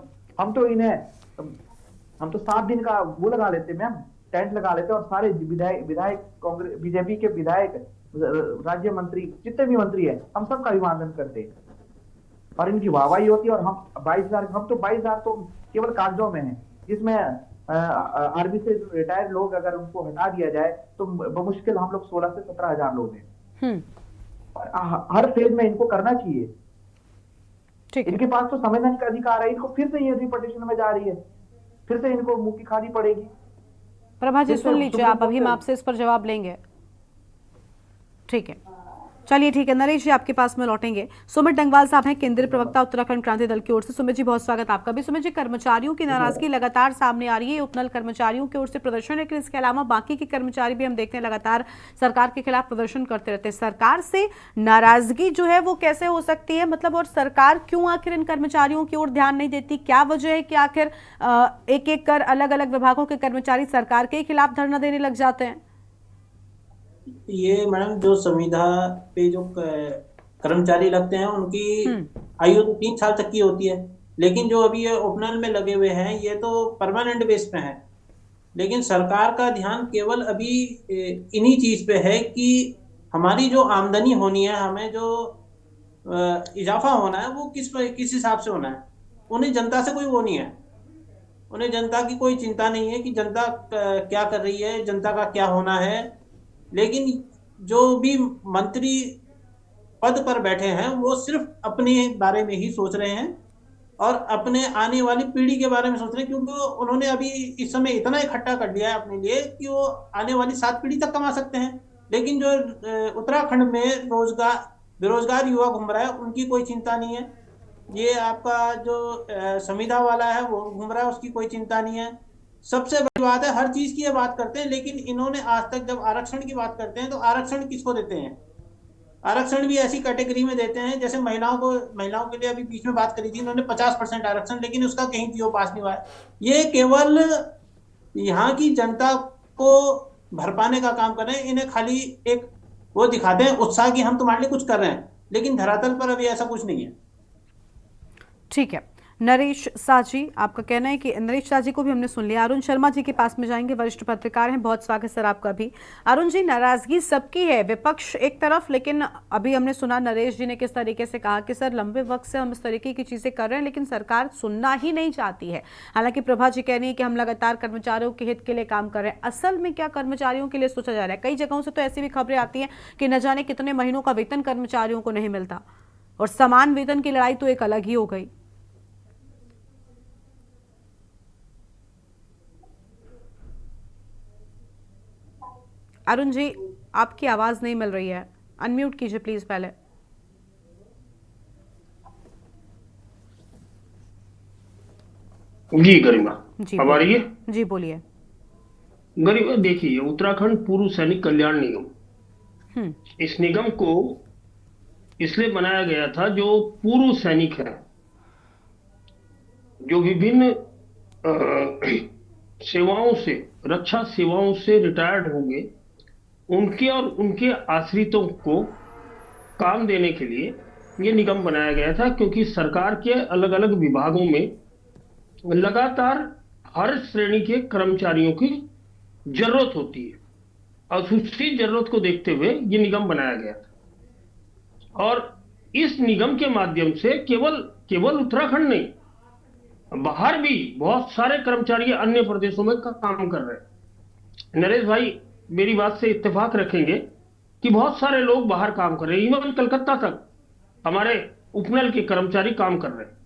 [SPEAKER 11] हम तो 7 दिन का वो लगा लेते मैम, टेंट लगा लेते और सारे विधायक कांग्रेस बीजेपी के विधायक, राज्य मंत्री, जितने भी मंत्री है, हम सबका अभिवादन करते और इनकी वाहवाही होती। और हम 22,000 तो केवल कागजों में है, जिसमें आर्मी से रिटायर्ड लोग अगर उनको हटा दिया जाए तो बमुश्किल हम लोग 16 से 17,000 लोग हैं। और हर फेज में इनको करना चाहिए। इनके पास तो संवैधानिक अधिकार है, इनको फिर से ये रिपटिशन में जा रही है, फिर से इनको मुंह की खानी पड़ेगी।
[SPEAKER 1] प्रभा जी सुन लीजिए आप, अभी हम आपसे इस पर जवाब लेंगे। ठीक है, चलिए ठीक है नरेश जी, आपके पास में लौटेंगे। सुमित डंगवाल साहब हैं केंद्रीय प्रवक्ता उत्तराखंड क्रांति दल की ओर से। सुमित जी बहुत स्वागत आपका भी। सुमित जी, कर्मचारियों की नाराजगी लगातार सामने आ रही है, उपनल कर्मचारियों की ओर से प्रदर्शन, लेकिन इसके अलावा बाकी के कर्मचारी भी हम देखते हैं लगातार सरकार के खिलाफ प्रदर्शन करते रहते हैं। सरकार से नाराजगी जो है वो कैसे हो सकती है, मतलब, और सरकार क्यों आखिर इन कर्मचारियों की ओर ध्यान नहीं देती? क्या वजह है कि आखिर एक एक कर अलग अलग विभागों के कर्मचारी सरकार के खिलाफ धरना देने लग जाते हैं?
[SPEAKER 12] ये मैडम जो संविदा पे जो कर्मचारी लगते हैं उनकी आयु तो 3 साल तक की होती है, लेकिन जो अभी ये ओपनल में लगे हुए हैं ये तो परमानेंट बेस पे हैं। लेकिन सरकार का ध्यान केवल अभी इन्हीं चीज पे है कि हमारी जो आमदनी होनी है, हमें जो इजाफा होना है वो किस हिसाब से होना है। उन्हें जनता से कोई वो नहीं है, उन्हें जनता की कोई चिंता नहीं है कि जनता क्या कर रही है, जनता का क्या होना है। लेकिन जो भी मंत्री पद पर बैठे हैं वो सिर्फ अपने बारे में ही सोच रहे हैं और अपने आने वाली पीढ़ी के बारे में सोच रहे हैं, क्योंकि उन्होंने अभी इस समय इतना इकट्ठा कर लिया है अपने लिए कि वो आने वाली 7 पीढ़ी तक कमा सकते हैं। लेकिन जो उत्तराखंड में बेरोजगार युवा घूम रहा है उनकी कोई चिंता नहीं है। ये आपका जो संविदा वाला है वो घूम रहा है, उसकी कोई चिंता नहीं है। सबसे बड़ी बात है, हर चीज की ये बात करते हैं, लेकिन इन्होंने आज तक जब आरक्षण की बात करते हैं तो आरक्षण किसको देते हैं? आरक्षण भी ऐसी कैटेगरी में देते हैं जैसे महिलाओं के लिए अभी बीच में बात करी थी इन्होंने 50% आरक्षण, लेकिन उसका कहीं पीओ पास नहीं हुआ है। ये केवल यहाँ की जनता को भरपाने का काम कर रहे हैं। इन्हें खाली एक वो दिखाते हैं उत्साह कि हम तुम्हारे लिए कुछ कर रहे हैं, लेकिन धरातल पर अभी ऐसा कुछ नहीं है।
[SPEAKER 1] ठीक है नरेश शाह जी, आपका कहना है कि नरेश शाह जी को भी हमने सुन लिया। अरुण शर्मा जी के पास में जाएंगे, वरिष्ठ पत्रकार हैं। बहुत स्वागत सर आपका भी। अरुण जी, नाराजगी सबकी है, विपक्ष एक तरफ, लेकिन अभी हमने सुना नरेश जी ने किस तरीके से कहा कि सर लंबे वक्त से हम इस तरीके की चीजें कर रहे हैं लेकिन सरकार सुनना ही नहीं चाहती है। हालांकि प्रभा जी कह रही है कि हम लगातार कर्मचारियों के हित के लिए काम कर रहे हैं। असल में क्या कर्मचारियों के लिए सोचा जा रहा है? कई जगहों से तो ऐसी भी खबरें आती हैं कि न जाने कितने महीनों का वेतन कर्मचारियों को नहीं मिलता, और समान वेतन की लड़ाई तो एक अलग ही हो गई। अरुण जी, आपकी आवाज नहीं मिल रही है, अनम्यूट कीजिए प्लीज पहले।
[SPEAKER 13] जी गरिमा,
[SPEAKER 1] जी
[SPEAKER 13] अब आ रही है?
[SPEAKER 1] जी बोलिए।
[SPEAKER 13] गरिमा देखिए, उत्तराखंड पूर्व सैनिक कल्याण निगम, इस निगम को इसलिए बनाया गया था जो पूर्व सैनिक है, जो विभिन्न सेवाओं से, रक्षा सेवाओं से रिटायर्ड होंगे, उनके और उनके आश्रितों को काम देने के लिए ये निगम बनाया गया था। क्योंकि सरकार के अलग अलग विभागों में लगातार हर श्रेणी के कर्मचारियों की जरूरत होती है और उसी जरूरत को देखते हुए ये निगम बनाया गया था। और इस निगम के माध्यम से केवल उत्तराखंड नहीं, बाहर भी बहुत सारे कर्मचारी अन्य प्रदेशों में काम कर रहे हैं। नरेश भाई मेरी बात से इत्तेफाक रखेंगे कि बहुत सारे लोग बाहर काम कर रहे हैं, इवन कलकत्ता तक हमारे उपनल के कर्मचारी काम कर रहे हैं।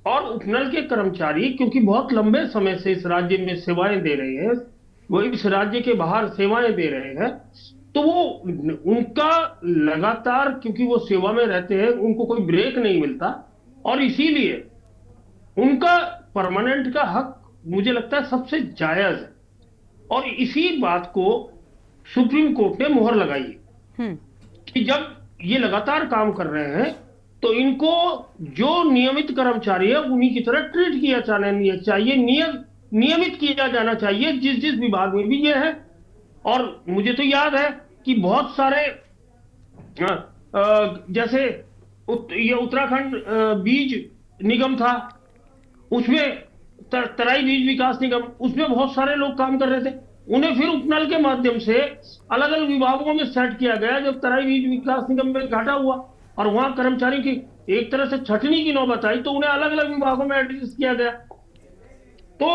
[SPEAKER 13] और उपनल के कर्मचारी क्योंकि बहुत लंबे समय से इस राज्य में सेवाएं दे रहे हैं, वो इस राज्य के बाहर सेवाएं दे रहे हैं, तो वो उनका लगातार, क्योंकि वो सेवा में रहते हैं, उनको कोई ब्रेक नहीं मिलता और इसीलिए उनका परमानेंट का हक मुझे लगता है सबसे जायज है। और इसी बात को सुप्रीम कोर्ट ने मुहर लगाई कि जब ये लगातार काम कर रहे हैं तो इनको जो नियमित कर्मचारी है उन्हीं की तरह ट्रीट किया जाना चाहिए, नियमित किया जाना चाहिए जिस विभाग में भी ये है। और मुझे तो याद है कि बहुत सारे जैसे ये उत्तराखंड बीज निगम था, उसमें तराई बीज विकास निगम, उसमें बहुत सारे लोग काम कर रहे थे। उन्हें फिर उपनल के माध्यम से अलग अलग विभागों में सेट किया गया। जब तराई बीज विकास निगम में घाटा हुआ और वहां कर्मचारी की एक तरह से छटनी की नौबत आई तो उन्हें अलग अलग विभागों में एडजस्ट किया गया। तो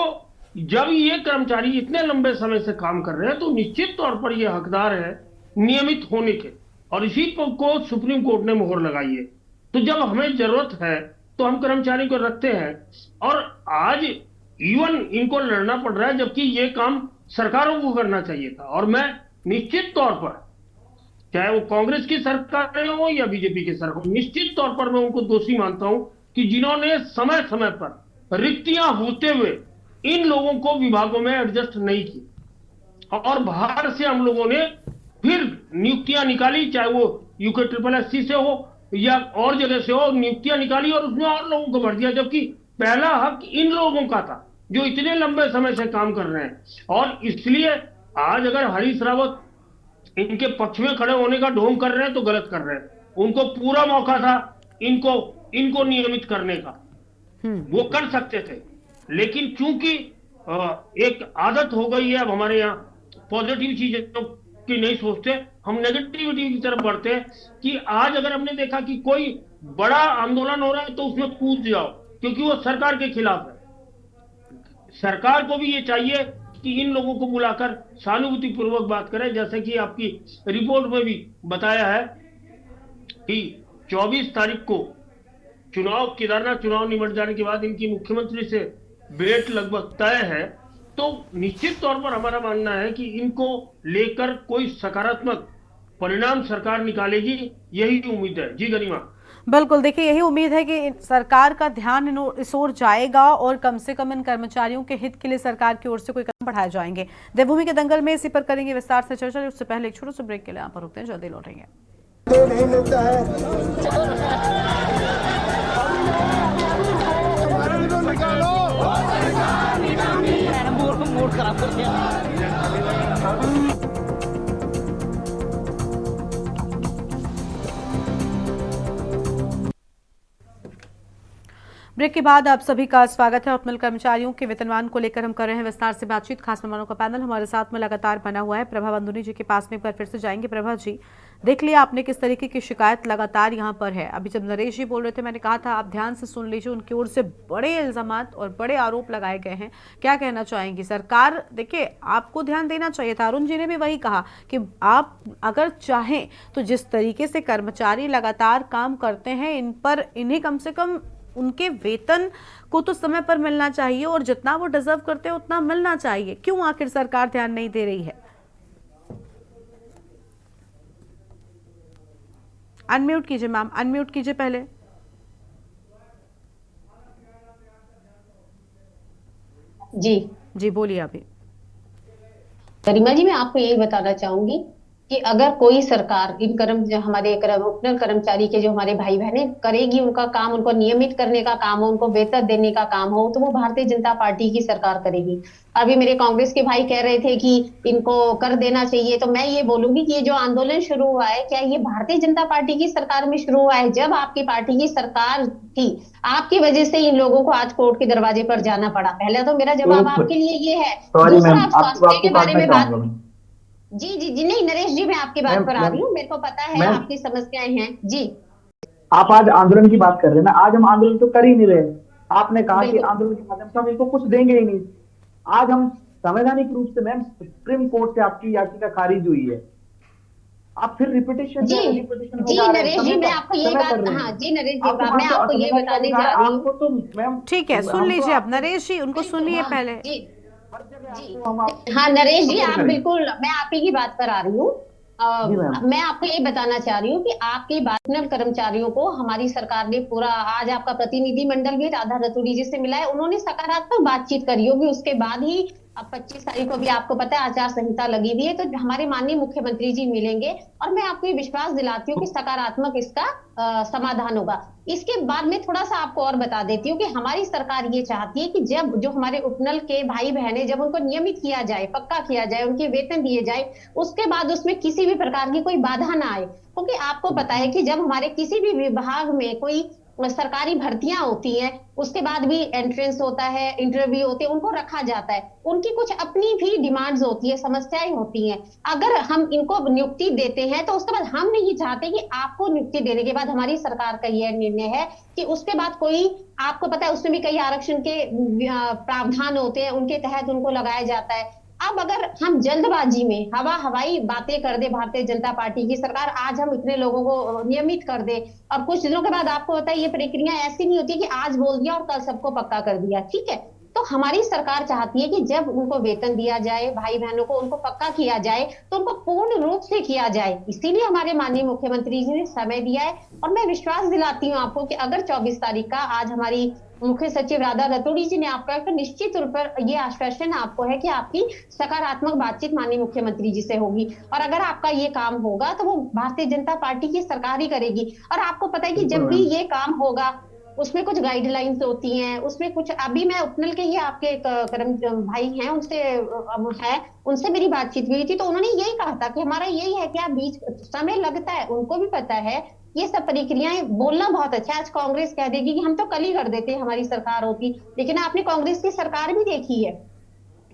[SPEAKER 13] जब ये कर्मचारी इतने लंबे समय से काम कर रहे हैं तो निश्चित तौर पर ये हकदार है नियमित होने के, और इसी को सुप्रीम कोर्ट ने मुहर लगाई है। तो जब हमें जरूरत है तो हम कर्मचारी को रखते हैं, और आज इवन इनको लड़ना पड़ रहा है जबकि ये काम सरकारों को करना चाहिए था। और मैं निश्चित तौर पर चाहे वो कांग्रेस की सरकार हो या बीजेपी की सरकार हो, निश्चित तौर पर मैं उनको दोषी मानता हूं कि जिन्होंने समय समय पर रिक्तियां होते हुए इन लोगों को विभागों में एडजस्ट नहीं किया और बाहर से हम लोगों ने फिर नियुक्तियां निकाली, चाहे वो UKSSC से हो या और जगह से हो, नियुक्तियां निकाली और उसमें और लोगों को भर दिया, जबकि पहला हक इन लोगों का था जो इतने लंबे समय से काम कर रहे हैं। और इसलिए आज अगर हरीश रावत इनके पक्ष में खड़े होने का ढोंग कर रहे हैं तो गलत कर रहे हैं। उनको पूरा मौका था इनको नियमित करने का, वो कर सकते थे, लेकिन चूंकि एक आदत हो गई है अब हमारे यहाँ पॉजिटिव चीजें की नहीं सोचते, हम नेगेटिविटी की तरफ बढ़ते हैं कि आज अगर हमने देखा कि कोई बड़ा आंदोलन हो रहा है तो उसमें कूद जाओ क्योंकि वो सरकार के खिलाफ है। सरकार को भी ये चाहिए कि इन लोगों को बुलाकर सहानुभूति पूर्वक बात करें, जैसे कि आपकी रिपोर्ट में भी बताया है कि 24 तारीख को केदारनाथ चुनाव निमट जाने के बाद इनकी मुख्यमंत्री से भेंट लगभग तय है। तो निश्चित तौर पर हमारा मानना है कि इनको लेकर कोई सकारात्मक परिणाम सरकार निकालेगी, यही उम्मीद है। जी गरिमा।
[SPEAKER 1] बिल्कुल, देखिए यही उम्मीद है कि सरकार का ध्यान इस ओर जाएगा और कम से कम इन कर्मचारियों के हित के लिए सरकार की ओर से कोई कदम बढ़ाए जाएंगे। देवभूमि के दंगल में इसी पर करेंगे विस्तार से चर्चा। उससे पहले एक छोटे से ब्रेक के लिए यहाँ पर रुकते हैं, जल्दी लौटेंगे।
[SPEAKER 2] नहीं मिलता है मूड खराब कर दिया।
[SPEAKER 1] ब्रेक के बाद आप सभी का स्वागत है। उपनल कर्मचारियों के वेतनमान को लेकर हम कर रहे हैं विस्तार से बातचीत। खास मेहमानों का पैनल हमारे साथ में लगातार बना हुआ है। प्रभा बंदुनी जी के पास में एक बार फिर से जाएंगे। प्रभा जी, देख लिया आपने किस तरीके की शिकायत लगातार यहाँ पर है। अभी जब नरेश जी बोल रहे थे मैंने कहा था आप ध्यान से सुन लीजिए, उनकी ओर से बड़े इल्जामात और बड़े आरोप लगाए गए हैं। क्या कहना चाहेंगी? सरकार, देखिए आपको ध्यान देना चाहिए था। अरुण जी ने भी वही कहा कि आप अगर चाहें तो जिस तरीके से कर्मचारी लगातार काम करते हैं इन्हें कम से कम उनके वेतन को तो समय पर मिलना चाहिए और जितना वो डिजर्व करते हैं उतना मिलना चाहिए। क्यों आखिर सरकार ध्यान नहीं दे रही है? अनम्यूट कीजिए मैम, अनम्यूट कीजिए पहले। जी बोलिए। अभी
[SPEAKER 8] गरिमा जी, मैं आपको यही बताना चाहूंगी कि अगर कोई सरकार इन हमारे उपनल कर्मचारी के जो हमारे भाई बहने करेगी, उनका काम, उनको नियमित करने का काम हो, उनको वेतन देने का काम हो, तो वो भारतीय जनता पार्टी की सरकार करेगी। अभी मेरे कांग्रेस के भाई कह रहे थे कि इनको कर देना चाहिए, तो मैं ये बोलूंगी कि ये जो आंदोलन शुरू हुआ है, क्या ये भारतीय जनता पार्टी की सरकार में शुरू हुआ है? जब आपकी पार्टी की सरकार थी, आपकी वजह से इन लोगों को आज कोर्ट के दरवाजे पर जाना पड़ा। पहले तो मेरा जवाब आपके लिए ये है। दूसरा, आप स्वास्थ्य के बारे में बात, जी नहीं नरेश जी, मैं आपकी बात पर आ रही हूँ। मेरे को पता है आपकी समस्याएं हैं। जी,
[SPEAKER 11] आप आज आंदोलन की बात कर रहे हैं ना, आज हम आंदोलन तो कर ही नहीं रहे। आपने कहा कि आंदोलन के माध्यम से हम इनको कुछ देंगे ही नहीं। आज हम संवैधानिक रूप से, मैम, सुप्रीम कोर्ट से आपकी याचिका खारिज हुई है। आप फिर रिपीटेशन
[SPEAKER 8] जी नरेश जी, मैं आपको ये बात, हाँ जी नरेश जी, मैं आपको ये बताने जा रही हूँ।
[SPEAKER 11] तो मैम
[SPEAKER 1] ठीक है, सुन लीजिए आप नरेश जी, उनको सुनिए पहले।
[SPEAKER 8] हाँ नरेश जी, आप बिल्कुल, मैं आप ही की बात पर आ रही हूँ। मैं आपको ये बताना चाह रही हूँ कि आपकी वेतनल कर्मचारियों को हमारी सरकार ने पूरा, आज आपका प्रतिनिधि मंडल भी राधा रतूड़ी जी से मिला है, उन्होंने सकारात्मक बातचीत करी होगी। उसके बाद ही अब 25 तारीख को भी आपको पता है आचार संहिता लगी हुई है, तो हमारे माननीय मुख्यमंत्री जी मिलेंगे और मैं आपको ये विश्वास दिलाती हूँ कि सकारात्मक इसका समाधान होगा। इसके बाद में थोड़ा सा आपको और बता देती हूँ कि हमारी सरकार ये चाहती है कि जब जो हमारे उपनल के भाई बहने, जब उनको नियमित किया जाए, पक्का किया जाए, उनके वेतन दिए जाए, उसके बाद उसमें किसी भी प्रकार की कोई बाधा ना आए। क्योंकि आपको पता है कि जब हमारे किसी भी विभाग में कोई सरकारी भर्तियां होती हैं, उसके बाद भी एंट्रेंस होता है, इंटरव्यू होते हैं, उनको रखा जाता है, उनकी कुछ अपनी भी डिमांड्स होती है, समस्याएं होती हैं। अगर हम इनको नियुक्ति देते हैं तो उसके बाद हम नहीं चाहते कि आपको नियुक्ति देने के बाद, हमारी सरकार का यह निर्णय है कि उसके बाद कोई, आपको पता है उसमें भी कई आरक्षण के प्रावधान होते हैं, उनके तहत उनको लगाया जाता है। अब अगर हम जल्दबाजी में हवाई बातें कर दे भारतीय जनता पार्टी की सरकार, आज हम इतने लोगों को नियमित कर दे और कुछ दिनों के बाद आपको पता है ये प्रक्रिया ऐसी नहीं होती कि आज बोल दिया और कल सबको पक्का कर दिया, ठीक है? तो हमारी सरकार चाहती है कि जब उनको वेतन दिया जाए, भाई बहनों को उनको पक्का किया जाए, तो उनको पूर्ण रूप से किया जाए। इसीलिए हमारे माननीय मुख्यमंत्री जी ने समय दिया है और मैं विश्वास दिलाती हूँ आपको कि अगर 24 तारीख का आज हमारी मुख्य सचिव राधा रतूड़ी जी ने आपका तो निश्चित रूप पर ये आश्वासन आपको है कि आपकी सकारात्मक बातचीत माननीय मुख्यमंत्री जी से होगी और अगर आपका ये काम होगा तो वो भारतीय जनता पार्टी की सरकार ही करेगी। और आपको पता है कि जब भी ये काम होगा उसमें कुछ गाइडलाइंस होती हैं, उसमें कुछ अभी मैं उपनल के ही आपके कर्म भाई हैं उनसे मेरी बातचीत हुई थी तो उन्होंने यही कहा था कि हमारा यही है कि आप बीच समय लगता है, उनको भी पता है ये सब प्रक्रियाएं। बोलना बहुत अच्छा है, आज कांग्रेस कह देगी कि हम तो कल ही कर देते हमारी सरकार होती, लेकिन आपने कांग्रेस की सरकार भी देखी है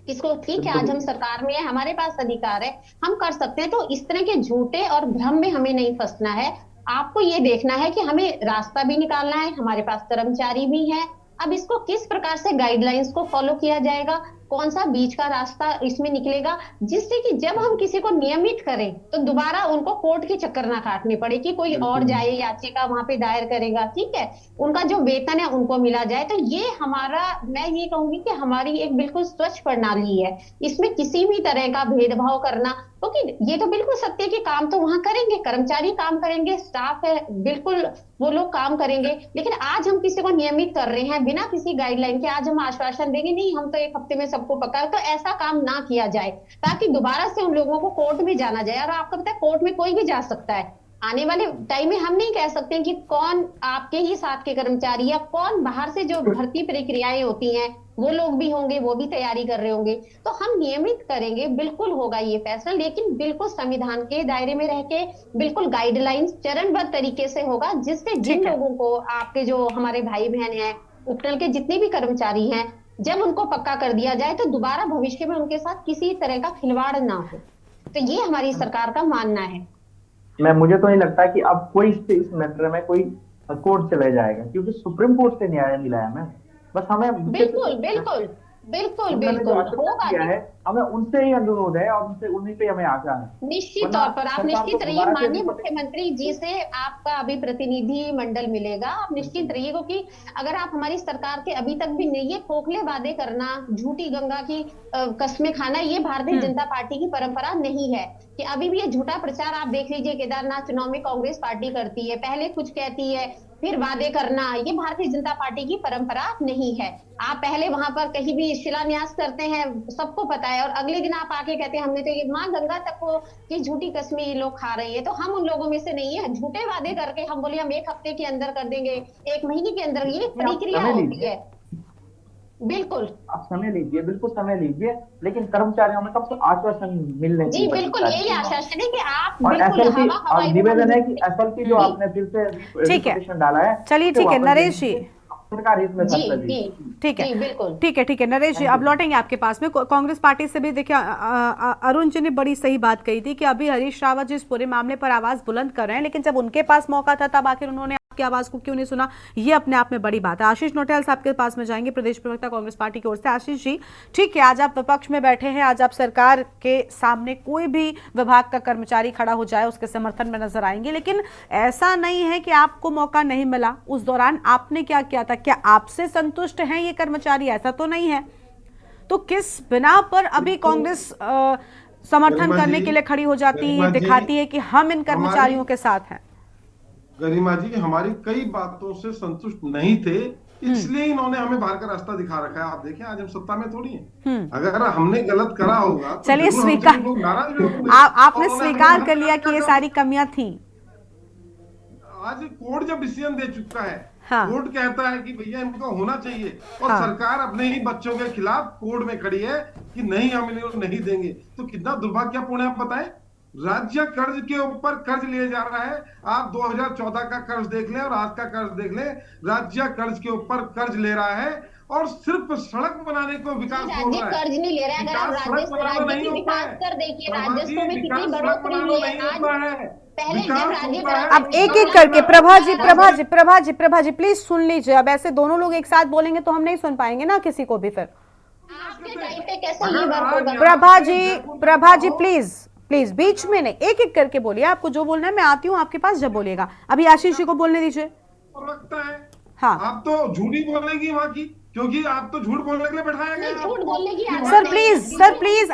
[SPEAKER 8] किसको, ठीक है आज हम सरकार में है, हमारे पास अधिकार है, हम कर सकते हैं। तो इस तरह के झूठे और भ्रम में हमें नहीं फंसना है, आपको ये देखना है कि हमें रास्ता भी निकालना है, हमारे पास कर्मचारी भी हैं। अब इसको किस प्रकार से गाइडलाइंस को फॉलो किया जाएगा, कौन सा बीच का रास्ता इसमें निकलेगा, जिससे कि जब हम किसी को नियमित करें तो दोबारा उनको कोर्ट के चक्कर ना काटने पड़े कि कोई और जाए याचिका वहां पे दायर करेगा, ठीक है, उनका जो वेतन है उनको मिला जाए। तो ये हमारा, मैं ये कहूंगी कि हमारी एक बिल्कुल स्वच्छ प्रणाली है, इसमें किसी भी तरह का भेदभाव करना, क्योंकि ये तो बिल्कुल सत्य है कि काम तो वहां करेंगे, कर्मचारी काम करेंगे, स्टाफ है बिल्कुल वो लोग काम करेंगे, लेकिन आज हम किसी को नियमित कर रहे हैं बिना किसी गाइडलाइन के, आज हम आश्वासन देंगे नहीं हम तो एक हफ्ते में सबको पका है, तो ऐसा काम ना किया जाए ताकि दोबारा से उन लोगों को कोर्ट में जाना जाए। और आपको पता है कोर्ट में कोई भी जा सकता है, आने वाले टाइम में हम नहीं कह सकते कि कौन आपके ही साथ के कर्मचारी या कौन बाहर से जो भर्ती प्रक्रियाएं होती हैं वो लोग भी होंगे, वो भी तैयारी कर रहे होंगे, तो हम नियमित करेंगे, बिल्कुल होगा ये फैसला, लेकिन बिल्कुल संविधान के दायरे में रह के बिल्कुल गाइडलाइंस चरणबद्ध तरीके से होगा, जिससे जिन लोगों को आपके जो हमारे भाई बहन हैं, उपनल के जितने भी कर्मचारी हैं, जब उनको पक्का कर दिया जाए तो दोबारा भविष्य में उनके साथ किसी तरह का खिलवाड़ ना हो। तो ये हमारी सरकार का मानना है।
[SPEAKER 11] मुझे तो नहीं लगता कि अब कोई इस मैटर में कोई कोर्ट चला जाएगा, क्योंकि सुप्रीम कोर्ट से न्याय मिला है हमें, बस हमें
[SPEAKER 8] बिल्कुल बिल्कुल बिल्कुल बिल्कुल होगा
[SPEAKER 11] है, हमें उनसे ही अनुरोध है और उनसे उन्हीं पे हमें आशा है।
[SPEAKER 8] निश्चित तौर पर आप निश्चित रहिए, माननीय मुख्यमंत्री जी से आपका अभी प्रतिनिधि मंडल मिलेगा, आप निश्चित रहिए, क्योंकि अगर आप हमारी सरकार के अभी तक भी नहीं, ये खोखले वादे करना, झूठी गंगा की कस्में खाना, ये भारतीय जनता पार्टी की परंपरा नहीं है कि अभी भी ये झूठा प्रचार आप देख लीजिए, केदारनाथ चुनाव में कांग्रेस पार्टी करती है, पहले कुछ कहती है फिर वादे करना, ये भारतीय जनता पार्टी की परंपरा नहीं है। आप पहले वहां पर कहीं भी शिलान्यास करते हैं, सबको पता है, और अगले दिन आप आके कहते हैं हमने तो ये माँ गंगा तक को की झूठी कस्में ये लोग खा रहे हैं, तो हम उन लोगों में से नहीं है। झूठे वादे करके हम बोले हम 1 हफ्ते के अंदर कर देंगे, 1 महीने के अंदर, ये प्रक्रिया होती है। बिल्कुल
[SPEAKER 11] आप समय लीजिए, बिल्कुल समय लीजिए, लेकिन कर्मचारियों में कब से आश्वासन मिलने
[SPEAKER 8] जी बिल्कुल यही आश्वासन है कि आप
[SPEAKER 11] और निवेदन है कि एसएलपी जो आपने फिर से रिपोर्टेशन डाला है,
[SPEAKER 1] चलिए ठीक है नरेश जी,
[SPEAKER 8] ठीक है
[SPEAKER 1] ठीक है नरेश जी, अब लौटेंगे आपके पास में। कांग्रेस पार्टी से भी देखिए अरुण जी ने बड़ी सही बात कही थी कि अभी हरीश रावत जी इस पूरे मामले पर आवाज बुलंद कर रहे हैं, लेकिन जब उनके पास मौका था तब आखिर उन्होंने आपकी आवाज को क्यों नहीं सुना, ये अपने आप में बड़ी बात है। आशीष नोटियाल साहब के पास में जाएंगे, प्रदेश प्रवक्ता कांग्रेस पार्टी की ओर से। आशीष जी, ठीक है आज आप विपक्ष में बैठे हैं, आज आप सरकार के सामने कोई भी विभाग का कर्मचारी खड़ा हो जाए उसके समर्थन में नजर आएंगे, लेकिन ऐसा नहीं है कि आपको मौका नहीं मिला, उस दौरान आपने क्या किया था, क्या आपसे संतुष्ट हैं ये कर्मचारी, ऐसा तो नहीं है, तो किस बिना पर अभी कांग्रेस समर्थन करने के लिए खड़ी हो जाती है, दिखाती है कि हम इन कर्मचारियों के साथ हैं?
[SPEAKER 9] गरिमा जी हमारी कई बातों से संतुष्ट नहीं थे, इसलिए इन्होंने हमें बाहर का रास्ता दिखा रखा है। आप देखें आज हम सत्ता में थोड़ी हैं, अगर हमने गलत करा होगा तो
[SPEAKER 1] चलिए स्वीकार, आपने स्वीकार कर लिया कि ये सारी कमियां थी।
[SPEAKER 9] आज कोर्ट जब डिसीजन दे चुका है,
[SPEAKER 1] हाँ।
[SPEAKER 9] कोर्ट कहता है कि भैया इनको होना चाहिए, और हाँ। सरकार अपने ही बच्चों के खिलाफ कोर्ट में खड़ी है कि नहीं हम इन्हें नहीं देंगे, तो कितना दुर्भाग्यपूर्ण है आप बताएं। राज्य कर्ज के ऊपर कर्ज लिए जा रहा है, आप 2014 का कर्ज देख लें और आज का कर्ज देख लें, राज्य कर्ज के ऊपर कर्ज ले रहा है और सिर्फ सड़क बनाने को विकास बोल रहा है।
[SPEAKER 8] कर्ज नहीं ले रहा है, अगर आप राज्य की विकास कर देखिए, राजस्व में कितनी बढ़ोतरी हुई है आज, पहले जब राज्य
[SPEAKER 1] अब एक एक करके प्रभा जी प्लीज सुन लीजिए, अब ऐसे दोनों लोग एक साथ बोलेंगे तो हम नहीं सुन पाएंगे ना किसी को भी, फिर
[SPEAKER 8] आपके टाइम पे कैसे ये वर्क होगा।
[SPEAKER 1] प्रभा जी प्लीज बीच में नहीं, एक एक करके बोलिए, आपको जो बोलना है मैं आती हूँ आपके पास जब बोलेगा। अभी आशीष जी को बोलने दीजिए।
[SPEAKER 9] लगता है
[SPEAKER 1] हाँ
[SPEAKER 9] आप तो झूठी बोलेगी वहाँ की, क्योंकि आप तो झूठ बोलने के लिए बैठाया गया
[SPEAKER 8] नहीं, झूठ बोलने की आदत
[SPEAKER 1] सर
[SPEAKER 8] नहीं है।
[SPEAKER 1] सर प्लीज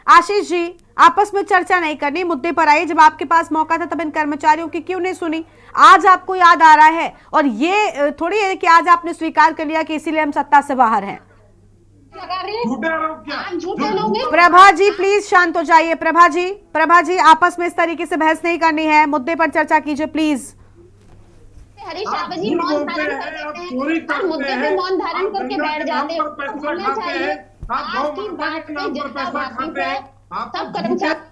[SPEAKER 1] आशीष जी आपस में चर्चा नहीं करनी, मुद्दे पर आइए। जब आपके पास मौका था तब इन कर्मचारियों की क्यों नहीं सुनी? आज आपको याद आ रहा है, और ये थोड़ी है कि आज आपने स्वीकार कर लिया कि इसीलिए हम सत्ता से बाहर हैं।
[SPEAKER 8] लगा रहे हैं।
[SPEAKER 9] झूठे आरोप क्या?
[SPEAKER 8] आप झूठे लोग हैं।
[SPEAKER 1] प्रभा जी प्लीज शांत हो जाइए। प्रभा जी आपस में इस तरीके से बहस नहीं करनी है, मुद्दे पर चर्चा कीजिए प्लीज।
[SPEAKER 8] हरीश रावत जी मौन धारण कर देते हैं, आप मुद्दे पे मौन धारण करके बैठ जाते हैं। बोलना चाहिए, आपकी बात पे जनता वाकिफ है, सब कर्मचारी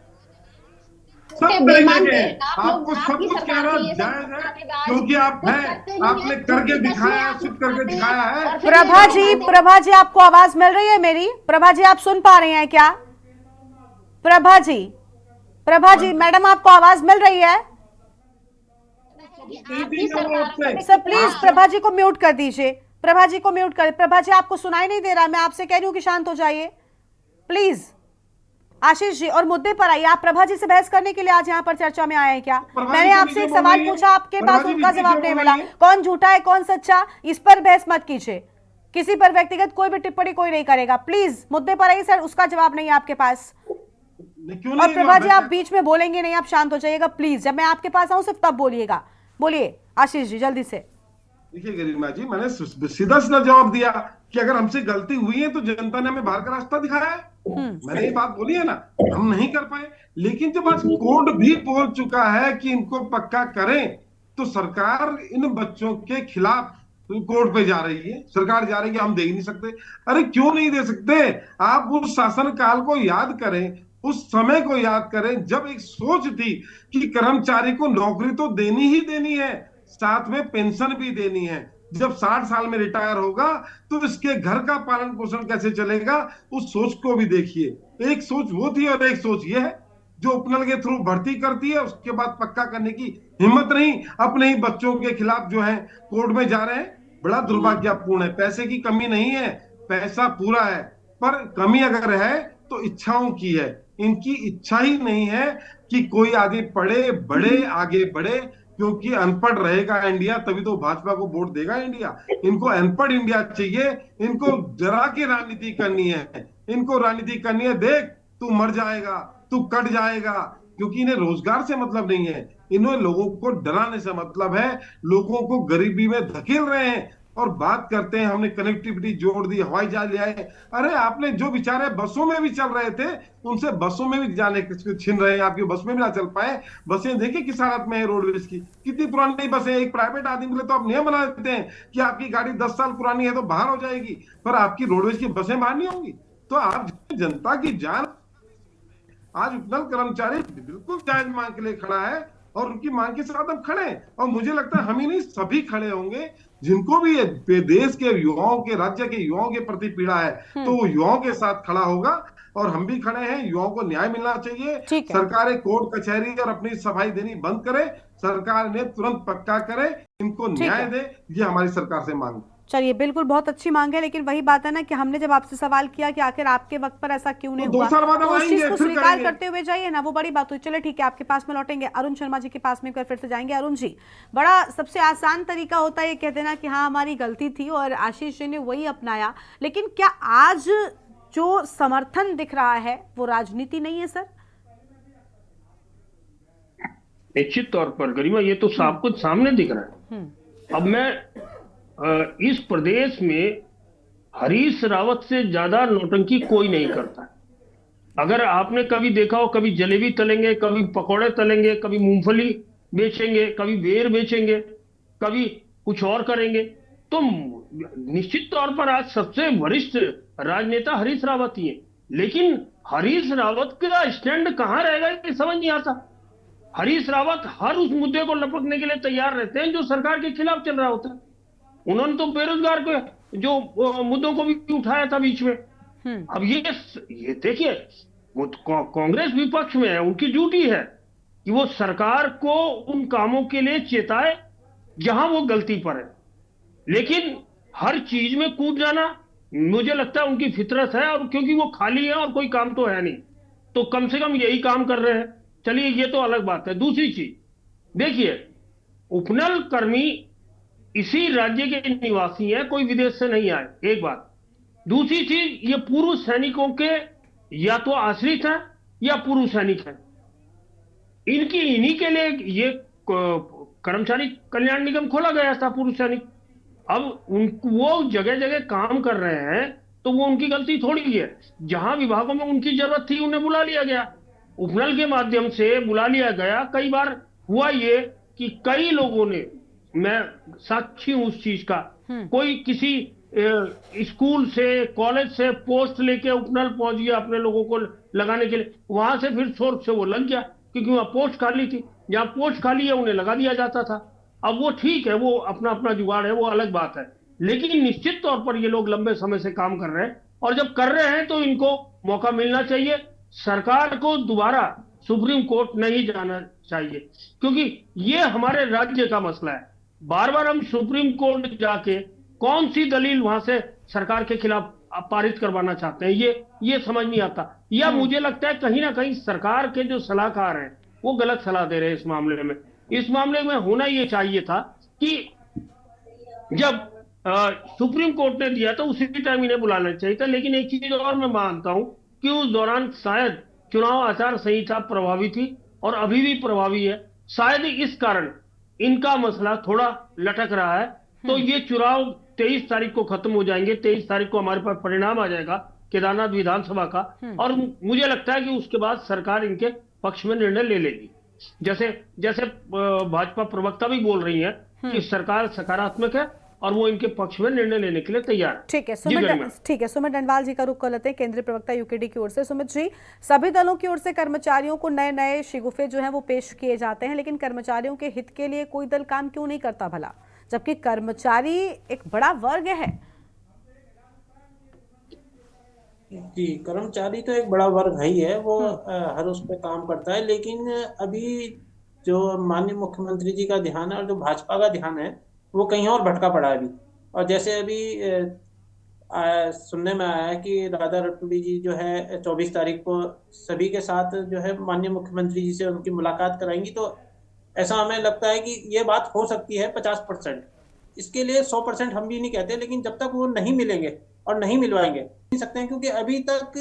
[SPEAKER 8] के बेईमान थे। आप लोग आपकी सरकार की ये सब
[SPEAKER 9] क्योंकि आप हैं, आपने करके दिखाया, सिद्ध करके दिखाया है।
[SPEAKER 1] प्रभा जी आपको आवाज मिल रही है मेरी? प्रभा जी आप सुन पा रही हैं क्या? प्रभा जी मैडम आपको आवाज मिल रही है? सर प्लीज प्रभा जी को म्यूट कर दीजिए। प्रभा जी को म्यूट कर। प्रभा जी आपको सुनाई नहीं दे रहा, मैं आपसे कह रही हूँ कि शांत हो जाइए प्लीज। आशीष जी और मुद्दे पर आइए। आप प्रभा जी से बहस करने के लिए आज यहाँ पर चर्चा में आए हैं क्या? मैंने आपसे एक सवाल पूछा, आपके पास उनका जवाब नहीं मिला। कौन झूठा है कौन सच्चा, इस पर बहस मत कीजिए। किसी पर व्यक्तिगत कोई भी टिप्पणी कोई नहीं करेगा। प्लीज मुद्दे पर आइए। सर उसका जवाब नहीं है आपके पास। और प्रभा जी आप बीच में बोलेंगे नहीं, आप शांत हो जाइएगा प्लीज। जब मैं आपके पास आऊं सिर्फ तब बोलिएगा। बोलिए आशीष जी जल्दी से।
[SPEAKER 9] देखिए गरिमा जी, मैंने सीधा जवाब दिया कि अगर हमसे गलती हुई है तो जनता ने हमें बाहर का रास्ता दिखाया है। मैंने ये बात बोली है ना, हम नहीं कर पाए। लेकिन जब आज कोर्ट भी बोल चुका है कि इनको पक्का करें, तो सरकार इन बच्चों के खिलाफ कोर्ट पे जा रही है। सरकार जा रही है कि हम दे ही नहीं सकते। अरे क्यों नहीं दे सकते? आप उस शासन काल को याद करें, उस समय को याद करें जब एक सोच थी कि कर्मचारी को नौकरी तो देनी ही देनी है, साथ में पेंशन भी देनी है। जब 60 साल में रिटायर होगा तो इसके घर का पालन पोषण कैसे चलेगा, उस सोच को भी देखिए। एक सोच वो थी और एक सोच ये है जो उपनल के थ्रू भर्ती करती है, उसके बाद पक्का करने की हिम्मत नहीं, अपने ही बच्चों के खिलाफ जो है कोर्ट में जा रहे हैं। बड़ा दुर्भाग्यपूर्ण है। पैसे की कमी नहीं है, पैसा पूरा है, पर कमी अगर है तो इच्छाओं की है। इनकी इच्छा ही नहीं है कि कोई आगे पढ़े, बढ़े, आगे बढ़े, क्योंकि अनपढ़ रहेगा इंडिया तभी तो भाजपा को वोट देगा इंडिया। इनको अनपढ़ इंडिया चाहिए। इनको जरा की राजनीति करनी है। इनको राजनीति करनी है, देख तू मर जाएगा, तू कट जाएगा, क्योंकि इन्हें रोजगार से मतलब नहीं है। इन्हें लोगों को डराने से मतलब है, लोगों को गरीबी में धकेल रहे हैं। और बात करते हैं हमने कनेक्टिविटी जोड़ दी, हवाई जहाज ले आए। अरे आपने जो बेचारे बसों में भी चल रहे थे, उनसे बसों में भी जाने छीन रहे हैं। आपकी बस में भी ना चल पाए। बसें देखिए किस हालत में है रोडवेज की, कितनी पुरानी बसें। एक प्राइवेट आदमी के लिए तो आप नियम बना देते हैं कि आपकी गाड़ी 10 साल पुरानी है तो बाहर हो जाएगी, पर आपकी रोडवेज की बसें बाहर नहीं होंगी। तो आप जनता की जान, आज उपनल कर्मचारी बिल्कुल जायज मांग के लिए खड़ा है और उनकी मांग के साथ हम खड़े हैं। और मुझे लगता है हम ही नहीं, सभी खड़े होंगे। जिनको भी देश के युवाओं के, राज्य के युवाओं के प्रति पीड़ा है, तो वो युवाओं के साथ खड़ा होगा। और हम भी खड़े हैं। युवाओं को न्याय मिलना चाहिए। सरकारें कोर्ट कचहरी और अपनी सफाई देनी बंद करे, सरकार ने तुरंत पक्का करे, इनको न्याय दे, ये हमारी सरकार से मांग।
[SPEAKER 1] चलिए बिल्कुल बहुत अच्छी मांग है, लेकिन वही बात है ना कि हमने जब आपसे सवाल किया कि आखिर आपके वक्त पर ऐसा क्यों नहीं हुआ, तो उस चीज को स्वीकार करते हुए जाइए ना, वो बड़ी बात हुई। चलिए ठीक है, आपके पास में लौटेंगे। अरुण शर्मा जी के पास में फिर से जाएंगे। अरुण जी, बड़ा सबसे आसान तरीका होता है ये कह देना कि हाँ हमारी गलती थी, और आशीष जी ने वही अपनाया। लेकिन क्या आज जो समर्थन दिख रहा है वो राजनीति नहीं है सर?
[SPEAKER 13] निश्चित तौर पर गरिमा, ये तो सब कुछ सामने दिख रहा है। अब मैं इस प्रदेश में हरीश रावत से ज्यादा नौटंकी कोई नहीं करता। अगर आपने कभी देखा हो, कभी जलेबी तलेंगे, कभी पकौड़े तलेंगे, कभी मूंगफली बेचेंगे, कभी बेर बेचेंगे, कभी कुछ और करेंगे, तो निश्चित तौर पर आज सबसे वरिष्ठ राजनेता हरीश रावत ही है। लेकिन हरीश रावत का स्टैंड कहां रहेगा ये समझ नहीं आता। हरीश रावत हर उस मुद्दे को लपकने के लिए तैयार रहते हैं जो सरकार के खिलाफ चल रहा होता है। उन्होंने तो बेरोजगार के जो मुद्दों को भी उठाया था बीच में। अब ये देखिए, कांग्रेस विपक्ष में है, उनकी ड्यूटी है कि वो सरकार को उन कामों के लिए चेताए जहां वो गलती पर है। लेकिन हर चीज में कूद जाना मुझे लगता है उनकी फितरत है, और क्योंकि वो खाली है और कोई काम तो है नहीं, तो कम से कम यही काम कर रहे हैं। चलिए ये तो अलग बात है। दूसरी चीज देखिए, उपनल कर्मी इसी राज्य के निवासी हैं, कोई विदेश से नहीं आए, एक बात। दूसरी चीज, ये पूर्व सैनिकों के या तो आश्रित हैं या पूर्व सैनिक हैं। इन्हीं के लिए ये कर्मचारी कल्याण निगम खोला गया था, पूर्व सैनिक। अब वो जगह जगह काम कर रहे हैं तो वो उनकी गलती थोड़ी है। जहां विभागों में उनकी जरूरत थी उन्हें बुला लिया गया, उपनल के माध्यम से बुला लिया गया। कई बार हुआ ये कि कई लोगों ने, मैं साक्षी हूं उस चीज का, कोई किसी स्कूल से कॉलेज से पोस्ट लेके उपनल पहुंच गया अपने लोगों को लगाने के लिए, वहां से फिर सोर्स से वो लग गया क्योंकि वहां पोस्ट खाली थी। जहां पोस्ट खाली है उन्हें लगा दिया जाता था। अब वो ठीक है, वो अपना अपना जुगाड़ है, वो अलग बात है, लेकिन निश्चित तौर पर ये लोग लंबे समय से काम कर रहे हैं और जब कर रहे हैं तो इनको मौका मिलना चाहिए। सरकार को दोबारा सुप्रीम कोर्ट नहीं जाना चाहिए क्योंकि ये हमारे राज्य का मसला है। बार बार हम सुप्रीम कोर्ट जाके कौन सी दलील वहां से सरकार के खिलाफ पारित करवाना चाहते हैं, ये समझ नहीं आता। या मुझे लगता है कहीं ना कहीं सरकार के जो सलाहकार हैं वो गलत सलाह दे रहे हैं इस मामले में। इस मामले में होना ये चाहिए था कि जब सुप्रीम कोर्ट ने दिया तो उसी टाइम इन्हें बुलाना चाहिए था। लेकिन एक चीज और मैं मानता हूं कि उस दौरान शायद चुनाव आचार संहिता प्रभावी थी और अभी भी प्रभावी है। शायद इस कारण इनका मसला थोड़ा लटक रहा है। तो ये चुनाव 23 तारीख को खत्म हो जाएंगे। 23 तारीख को हमारे पास परिणाम आ जाएगा केदारनाथ विधानसभा का, और मुझे लगता है कि उसके बाद सरकार इनके पक्ष में निर्णय ले लेगी। जैसे भाजपा प्रवक्ता भी बोल रही है कि सरकार सकारात्मक है और वो इनके पक्ष में निर्णय लेने के लिए तैयार है।
[SPEAKER 1] ठीक है सुमित डंडवाल जी का रुख कर लेते हैं, केंद्रीय प्रवक्ता यूकेडी की ओर से। सुमित जी, सभी दलों की ओर से कर्मचारियों को नए नए शिगुफे जो हैं वो पेश किए जाते हैं, लेकिन कर्मचारियों के हित के लिए कोई दल काम क्यों नहीं करता भला, जबकि कर्मचारी एक बड़ा वर्ग है।
[SPEAKER 12] जी, कर्मचारी तो एक बड़ा वर्ग है ही है, वो हर उस पर काम करता है। लेकिन अभी जो माननीय मुख्यमंत्री जी का ध्यान है और जो भाजपा का ध्यान है वो कहीं और भटका पड़ा है अभी। और जैसे अभी सुनने में आया है कि राधा रतूड़ी जी जो है 24 तारीख को सभी के साथ जो है माननीय मुख्यमंत्री जी से उनकी मुलाकात कराएंगी, तो ऐसा हमें लगता है कि ये बात हो सकती है 50%। इसके लिए 100% हम भी नहीं कहते, लेकिन जब तक वो नहीं मिलेंगे और नहीं मिलवाएंगे नहीं सकते हैं, क्योंकि अभी तक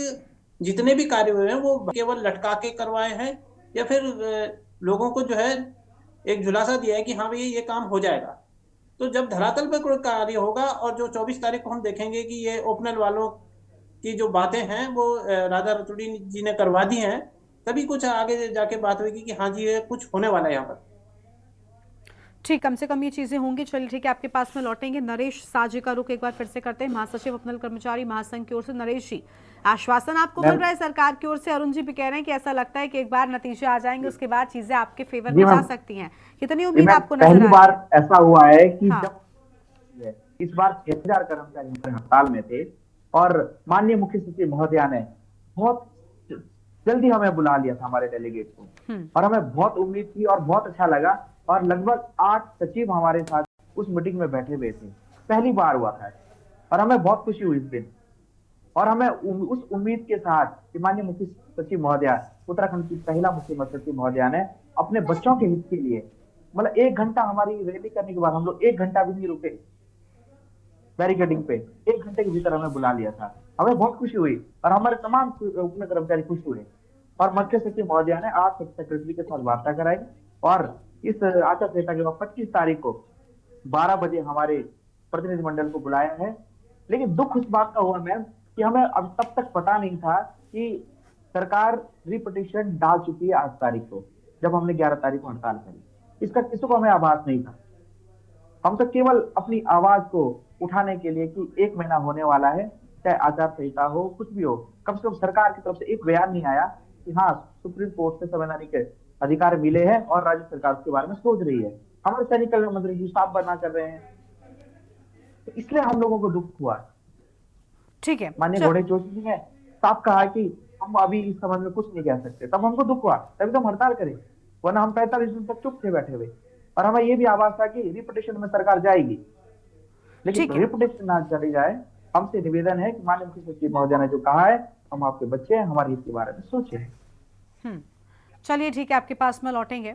[SPEAKER 12] जितने भी कार्य हुए हैं वो केवल लटका के करवाए हैं या फिर लोगों को जो है एक झुलासा दिया है कि हाँ भैया ये काम हो जाएगा। तो जब धरातल पर कोई कार्य होगा और जो 24 तारीख को हम देखेंगे कि ये ओपनल वालों की जो बातें हैं वो राधा रतूड़ी जी ने करवा दी हैं, तभी कुछ आगे जाके बात होगी कि हाँ जी ये कुछ होने वाला है यहाँ पर।
[SPEAKER 1] ठीक, कम से कम ये चीजें होंगी। चलिए ठीक है, आपके पास में लौटेंगे। नरेश साजी का रुख एक बार फिर से करते हैं, महासचिव अपनल कर्मचारी महासंघ की ओर से। नरेश जी, आश्वासन आपको मिल रहा है सरकार की ओर से, अरुण जी भी कह रहे हैं कि ऐसा लगता है कि एक बार नतीजे आ जाएंगे उसके बाद चीजें आपके फेवर में जा सकती हैं। कितनी उम्मीद आपको नजर आ रही है?
[SPEAKER 11] पहली बार ऐसा हुआ है कि जब इस बार 6000 कर्मचारी हड़ताल में थे और माननीय मुख्य सचिव महोदया ने बहुत जल्दी हमें बुला लिया था हमारे डेलीगेट को, और हमें बहुत उम्मीद थी और बहुत अच्छा लगा। और लगभग 8 सचिव हमारे साथ उस मीटिंग में बैठे हुए थे, पहली बार हुआ था और हमें बहुत खुशी हुई इस दिन। और हमें उस उम्मीद के साथ कि माननीय मुख्य सचिव महोदया, उत्तराखंड की पहला मुख्य सचिव महोदया ने अपने बच्चों के हित के लिए, मतलब 1 घंटा हमारी रैली करने के बाद हम लोग 1 घंटा भी नहीं रुके बैरिकेडिंग पे, 1 घंटे के भीतर हमें बुला लिया था। हमें बहुत खुशी हुई और हमारे तमाम उपनल कर्मचारी खुश हुए। और मुख्य सचिव महोदया ने आज सेक्रेटरी के साथ वार्ता कराई और इस आचार संहिता के बाद 25 तारीख को 12 बजे हमारे प्रतिनिधि मंडल को बुलाया है। लेकिन दुख उस बात का हुआ मैम कि हमें अब तब तक पता नहीं था कि सरकार रिपिटिशन डाल चुकी है 8 तारीख को, जब हमने 11 तारीख को हड़ताल करी। इसका किसी को हमें आभास नहीं था। हम तो केवल अपनी आवाज को उठाने के लिए कि 1 महीना होने वाला है, चाहे आचार संहिता हो कुछ भी हो, कम से कम सरकार की तरफ से एक बयान नहीं आया कि हाँ सुप्रीम कोर्ट से संवैधानिक अधिकार मिले हैं और राज्य सरकार उसके बारे में सोच रही है। हमारे सैनिक कल्याण मंत्री जी साफ बना कर रहे हैं, तो इसलिए हम लोगों को दुख हुआ।
[SPEAKER 1] ठीक है,
[SPEAKER 11] माननीय घोड़े जोशी जी ने साफ कहा कि हम अभी इस संबंध में कुछ नहीं कह सकते, तब हमको दुख हुआ, तभी तो हम हड़ताल करें, वरना हम 45 दिन तक चुप थे बैठे हुए। और हमें ये भी आवाज था कि रिपिटिशन में सरकार जाएगी, लेकिन रिपिटिशन ना चली जाए। हमसे निवेदन है कि माननीय मुख्य सचिव महोदय ने जो कहा है, हम आपके बच्चे हैं, हमारे हित के बारे में सोचे।
[SPEAKER 1] चलिए ठीक है, आपके पास में लौटेंगे।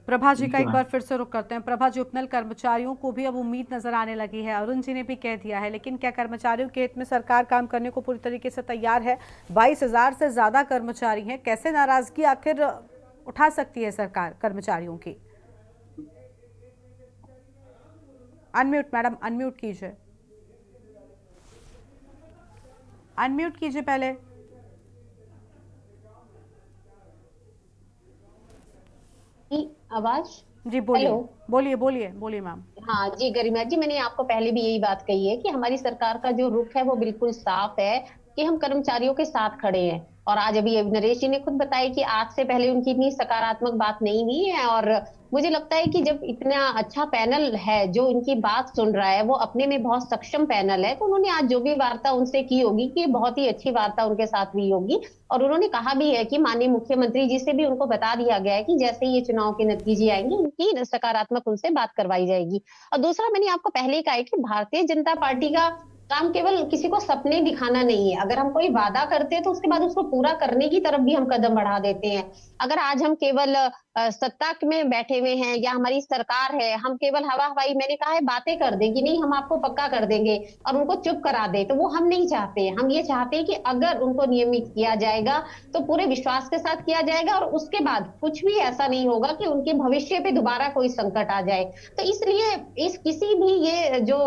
[SPEAKER 1] प्रभा जी का एक बार फिर से रुख करते हैं। प्रभा जी, उपनल कर्मचारियों को भी अब उम्मीद नजर आने लगी है, अरुण जी ने भी कह दिया है, लेकिन क्या कर्मचारियों के हित में सरकार काम करने को पूरी तरीके से तैयार है? 22,000 से ज्यादा कर्मचारी हैं, कैसे नाराजगी आखिर उठा सकती है सरकार कर्मचारियों की? अनम्यूट मैडम, अनम्यूट कीजिए, अनम्यूट कीजिए पहले।
[SPEAKER 8] आवाज
[SPEAKER 1] जी बोलिए, बोलिए बोलिए बोलिए मैम।
[SPEAKER 8] हाँ जी गरिमा जी, मैंने आपको पहले भी यही बात कही है कि हमारी सरकार का जो रुख है वो बिल्कुल साफ है कि हम कर्मचारियों के साथ खड़े हैं। और आज अभी नरेश जी ने खुद बताया कि आज से पहले उनकी इतनी सकारात्मक बात नहीं हुई है। और मुझे लगता है कि जब इतना अच्छा पैनल है जो इनकी बात सुन रहा है, वो अपने में बहुत सक्षम पैनल है, तो उन्होंने आज जो भी वार्ता उनसे की होगी कि बहुत ही अच्छी वार्ता उनके साथ हुई होगी। और उन्होंने कहा भी है कि माननीय मुख्यमंत्री जी से भी उनको बता दिया गया है कि जैसे ये चुनाव के नतीजे आएंगे उनकी सकारात्मक उनसे बात करवाई जाएगी। और दूसरा, मैंने आपको पहले ही कहा है कि भारतीय जनता पार्टी का काम केवल किसी को सपने दिखाना नहीं है। अगर हम कोई वादा करते हैं तो उसके बाद उसको पूरा करने की तरफ भी हम कदम बढ़ा देते हैं। अगर आज हम केवल सत्ता में बैठे हुए हैं या हमारी सरकार है, हम केवल हवा हवाई, मैंने कहा है, बातें कर दें कि नहीं हम आपको पक्का कर देंगे और उनको चुप करा दे, तो वो हम नहीं चाहते। हम ये चाहते हैं कि अगर उनको नियमित किया जाएगा तो पूरे विश्वास के साथ किया जाएगा और उसके बाद कुछ भी ऐसा नहीं होगा कि उनके भविष्य पे दोबारा कोई संकट आ जाए। तो इसलिए इस किसी भी ये जो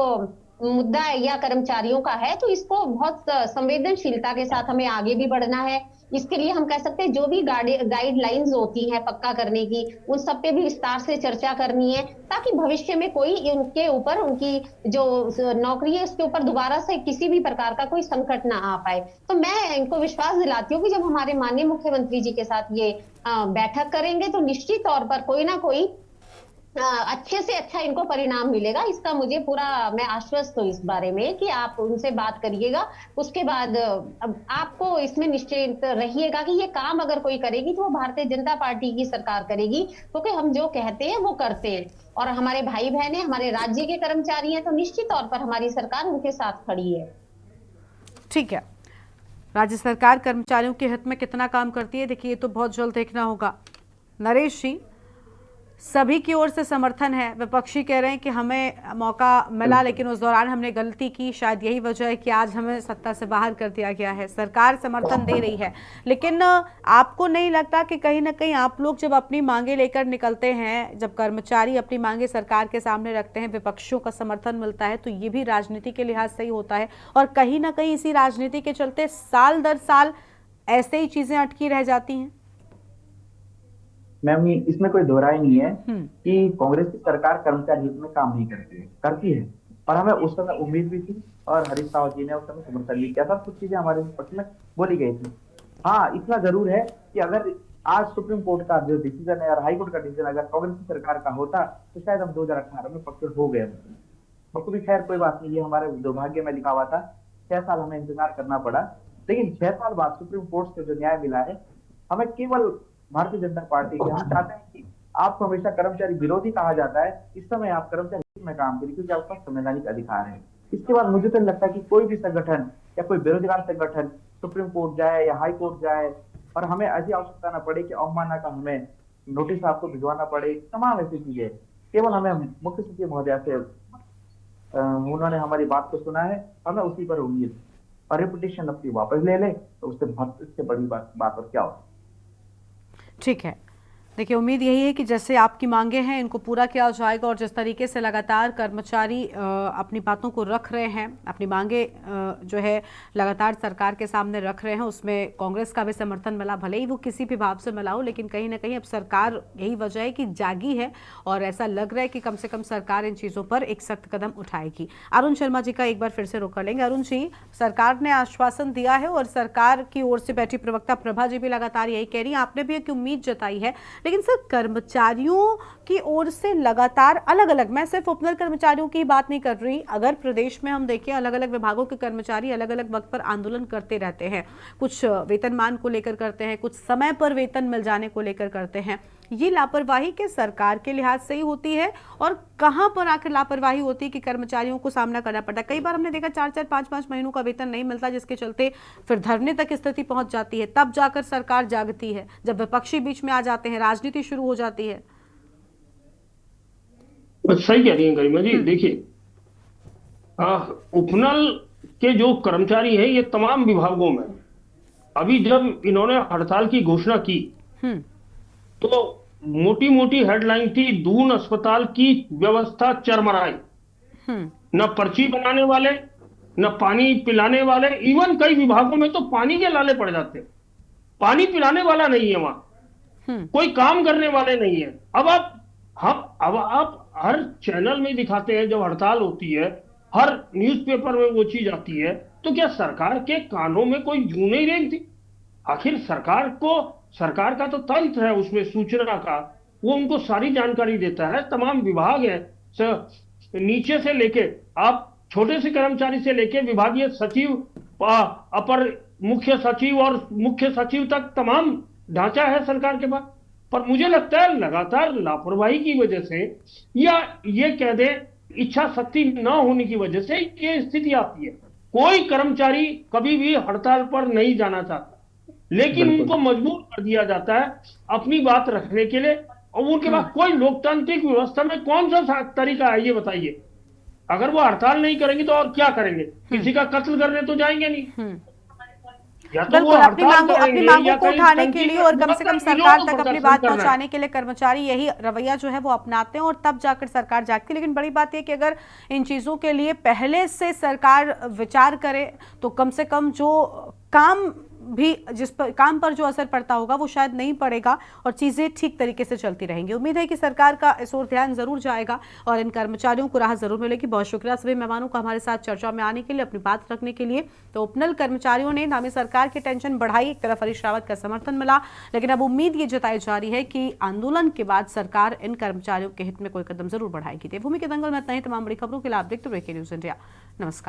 [SPEAKER 8] मुद्दा या कर्मचारियों का है तो इसको बहुत संवेदनशीलता के साथ हमें आगे भी बढ़ना है। इसके लिए हम कह सकते हैं जो भी गाइडलाइंस होती हैं पक्का करने की, उन सब पे भी विस्तार से चर्चा करनी है ताकि भविष्य में कोई उनके ऊपर, उनकी जो नौकरी है उसके ऊपर दोबारा से किसी भी प्रकार का कोई संकट ना आ पाए। तो मैं इनको विश्वास दिलाती हूँ कि जब हमारे माननीय मुख्यमंत्री जी के साथ ये बैठक करेंगे तो निश्चित तौर पर कोई ना कोई अच्छे से अच्छा इनको परिणाम मिलेगा। इसका मुझे पूरा, मैं आश्वस्त हूँ इस बारे में कि आप उनसे बात करिएगा। उसके बाद अब आपको इसमें निश्चित रहिएगा कि ये काम अगर कोई करेगी तो वो भारतीय जनता पार्टी की सरकार करेगी, क्योंकि हम जो कहते हैं वो करते हैं। और हमारे भाई बहन है, हमारे राज्य के कर्मचारी हैं, तो निश्चित तौर पर हमारी सरकार उनके साथ खड़ी है।
[SPEAKER 1] ठीक है, राज्य सरकार कर्मचारियों के हित में कितना काम करती है, देखिए ये तो बहुत जल्द देखना होगा। नरेश जी, सभी की ओर से समर्थन है, विपक्षी कह रहे हैं कि हमें मौका मिला लेकिन उस दौरान हमने गलती की, शायद यही वजह है कि आज हमें सत्ता से बाहर कर दिया गया है। सरकार समर्थन दे रही है, लेकिन आपको नहीं लगता कि कहीं ना कहीं आप लोग जब अपनी मांगे लेकर निकलते हैं, जब कर्मचारी अपनी मांगे सरकार के सामने रखते हैं, विपक्षियों का समर्थन मिलता है, तो ये भी राजनीति के लिहाज से ही होता है और कहीं ना कहीं इसी राजनीति के चलते साल दर साल ऐसे ही चीजें अटकी रह जाती हैं?
[SPEAKER 11] मैम, इसमें कोई दोहराई नहीं है कि कांग्रेस की सरकार कर्मचारी हित में काम नहीं करती है और हमें उस समय उम्मीद भी थी और हरीश रावत जी ने उस समय समर्थन भी किया था। कुछ चीजें हमारे पक्ष में बोली गई थी। हाँ, इतना जरूर है कि अगर आज सुप्रीम कोर्ट का जो डिसीजन है और हाई कोर्ट का डिसीजन अगर कांग्रेस की सरकार का होता तो शायद हम 2018 में पक्के हो गए। भी खैर कोई बात नहीं, ये हमारे दुर्भाग्य में लिखा हुआ था। 6 साल हमें इंतजार करना पड़ा, लेकिन 6 साल बाद सुप्रीम कोर्ट से जो न्याय मिला है, हमें केवल भारतीय जनता पार्टी के, हम चाहते हैं कि आपको हमेशा कर्मचारी विरोधी कहा जाता है, इस समय आप कर्मचारी हित में काम करिए क्योंकि आपका संवैधानिक अधिकार है। इसके बाद मुझे तो लगता है कि कोई भी संगठन या कोई बेरोजगार संगठन सुप्रीम कोर्ट जाए या हाई कोर्ट जाए और हमें ऐसी आवश्यकता न पड़े कि अवमानना का हमें नोटिस आपको भिजवाना पड़े, तमाम ऐसी चीजें, केवल हमें मुख्य सचिव महोदय से उन्होंने हमारी बात को सुना है, हमें उसी पर उम्मीद और रेपुटेशन अपनी वापस ले ले तो उससे बड़ी बात और क्या हो।
[SPEAKER 1] ठीक है, देखिए उम्मीद यही है कि जैसे आपकी मांगे हैं इनको पूरा किया जाएगा और जिस तरीके से लगातार कर्मचारी अपनी बातों को रख रहे हैं, अपनी मांगे जो है लगातार सरकार के सामने रख रहे हैं, उसमें कांग्रेस का भी समर्थन मिला, भले ही वो किसी भी भाव से मिला हो, लेकिन कहीं ना कहीं अब सरकार, यही वजह है कि जागी है और ऐसा लग रहा है कि कम से कम सरकार इन चीज़ों पर एक सख्त कदम उठाएगी। अरुण शर्मा जी का एक बार फिर से रुख कर लेंगे। अरुण जी, सरकार ने आश्वासन दिया है और सरकार की ओर से बैठी प्रवक्ता प्रभा जी भी लगातार यही कह रही है, आपने भी एक उम्मीद जताई है, लेकिन सर कर्मचारियों की ओर से लगातार अलग अलग, मैं सिर्फ उपनल कर्मचारियों की बात नहीं कर रही, अगर प्रदेश में हम देखें अलग अलग विभागों के कर्मचारी अलग अलग वक्त पर आंदोलन करते रहते हैं, कुछ वेतनमान को लेकर करते हैं, कुछ समय पर वेतन मिल जाने को लेकर करते हैं। ये लापरवाही के सरकार के लिहाज से ही होती है और कहां पर आखिर लापरवाही होती है कि कर्मचारियों को सामना करना पड़ता है? कई बार हमने देखा 4-4, 5-5 महीनों का वेतन नहीं मिलता, जिसके चलते फिर धरने तक स्थिति पहुंच जाती है, तब जाकर सरकार जागती है, जब विपक्षी बीच में आ जाते हैं, राजनीति शुरू हो जाती है।
[SPEAKER 13] सही कह रही हैं गरिमा जी। देखिए, उपनल के जो कर्मचारी हैं ये तमाम विभागों में, अभी जब इन्होंने हड़ताल की घोषणा की तो मोटी मोटी हेडलाइन थी, दून अस्पताल की व्यवस्था चरमराई। न पर्ची बनाने वाले, न पानी पिलाने वाले, इवन कई विभागों में तो पानी के लाले पड़ जाते, पानी पिलाने वाला नहीं है वहां, कोई काम करने वाले नहीं है। अब आप हर चैनल में दिखाते हैं, जब हड़ताल होती है हर न्यूज़पेपर में वो चीज आती है, तो क्या सरकार के कानों में कोई जूं नहीं रेंगती? आखिर सरकार का तो तंत्र है उसमें सूचना का, वो उनको सारी जानकारी देता है। तमाम विभाग है, नीचे से लेके आप छोटे से कर्मचारी से लेके विभागीय सचिव, अपर मुख्य सचिव और मुख्य सचिव तक तमाम ढांचा है सरकार के पास। पर मुझे लगता है लगातार लापरवाही की वजह से, या ये कह दे इच्छा शक्ति न होने की वजह से ये स्थिति आती है। कोई कर्मचारी कभी भी हड़ताल पर नहीं जाना चाहता, लेकिन उनको मजबूर कर दिया जाता है अपनी बात रखने के लिए। और उनके पास कोई लोकतांत्रिक व्यवस्था में कौन सा तरीका है ये बताइए? अगर वो हड़ताल नहीं करेंगे तो और क्या करेंगे? किसी का कत्ल करने तो जाएंगे नहीं। या तो वो
[SPEAKER 1] अपनी मांगों को उठाने के लिए और कम से कम सरकार तक अपनी बात पहुंचाने के लिए कर्मचारी यही रवैया जो है वो अपनाते हैं और तब जाकर सरकार जागती है। लेकिन बड़ी बात यह कि अगर इन चीजों के लिए पहले से सरकार विचार करे तो कम से कम जो काम भी, जिस पर काम पर जो असर पड़ता होगा वो शायद नहीं पड़ेगा और चीजें ठीक तरीके से चलती रहेंगी। उम्मीद है कि सरकार का इस ओर ध्यान जरूर जाएगा और इन कर्मचारियों को राहत जरूर मिलेगी। बहुत शुक्रिया सभी मेहमानों का हमारे साथ चर्चा में आने के लिए, अपनी बात रखने के लिए। तो उपनल कर्मचारियों ने नामी सरकार की टेंशन बढ़ाई, एक तरफ हरीश रावत का समर्थन मिला, लेकिन अब उम्मीद ये जताई जा रही है कि आंदोलन के बाद सरकार इन कर्मचारियों के हित में कोई कदम जरूर बढ़ाएगी। देवभूमि के दंगल में इतना ही। तमाम बड़ी खबरों के लिए आप देखते रहिए न्यूज़ इंडिया। नमस्कार।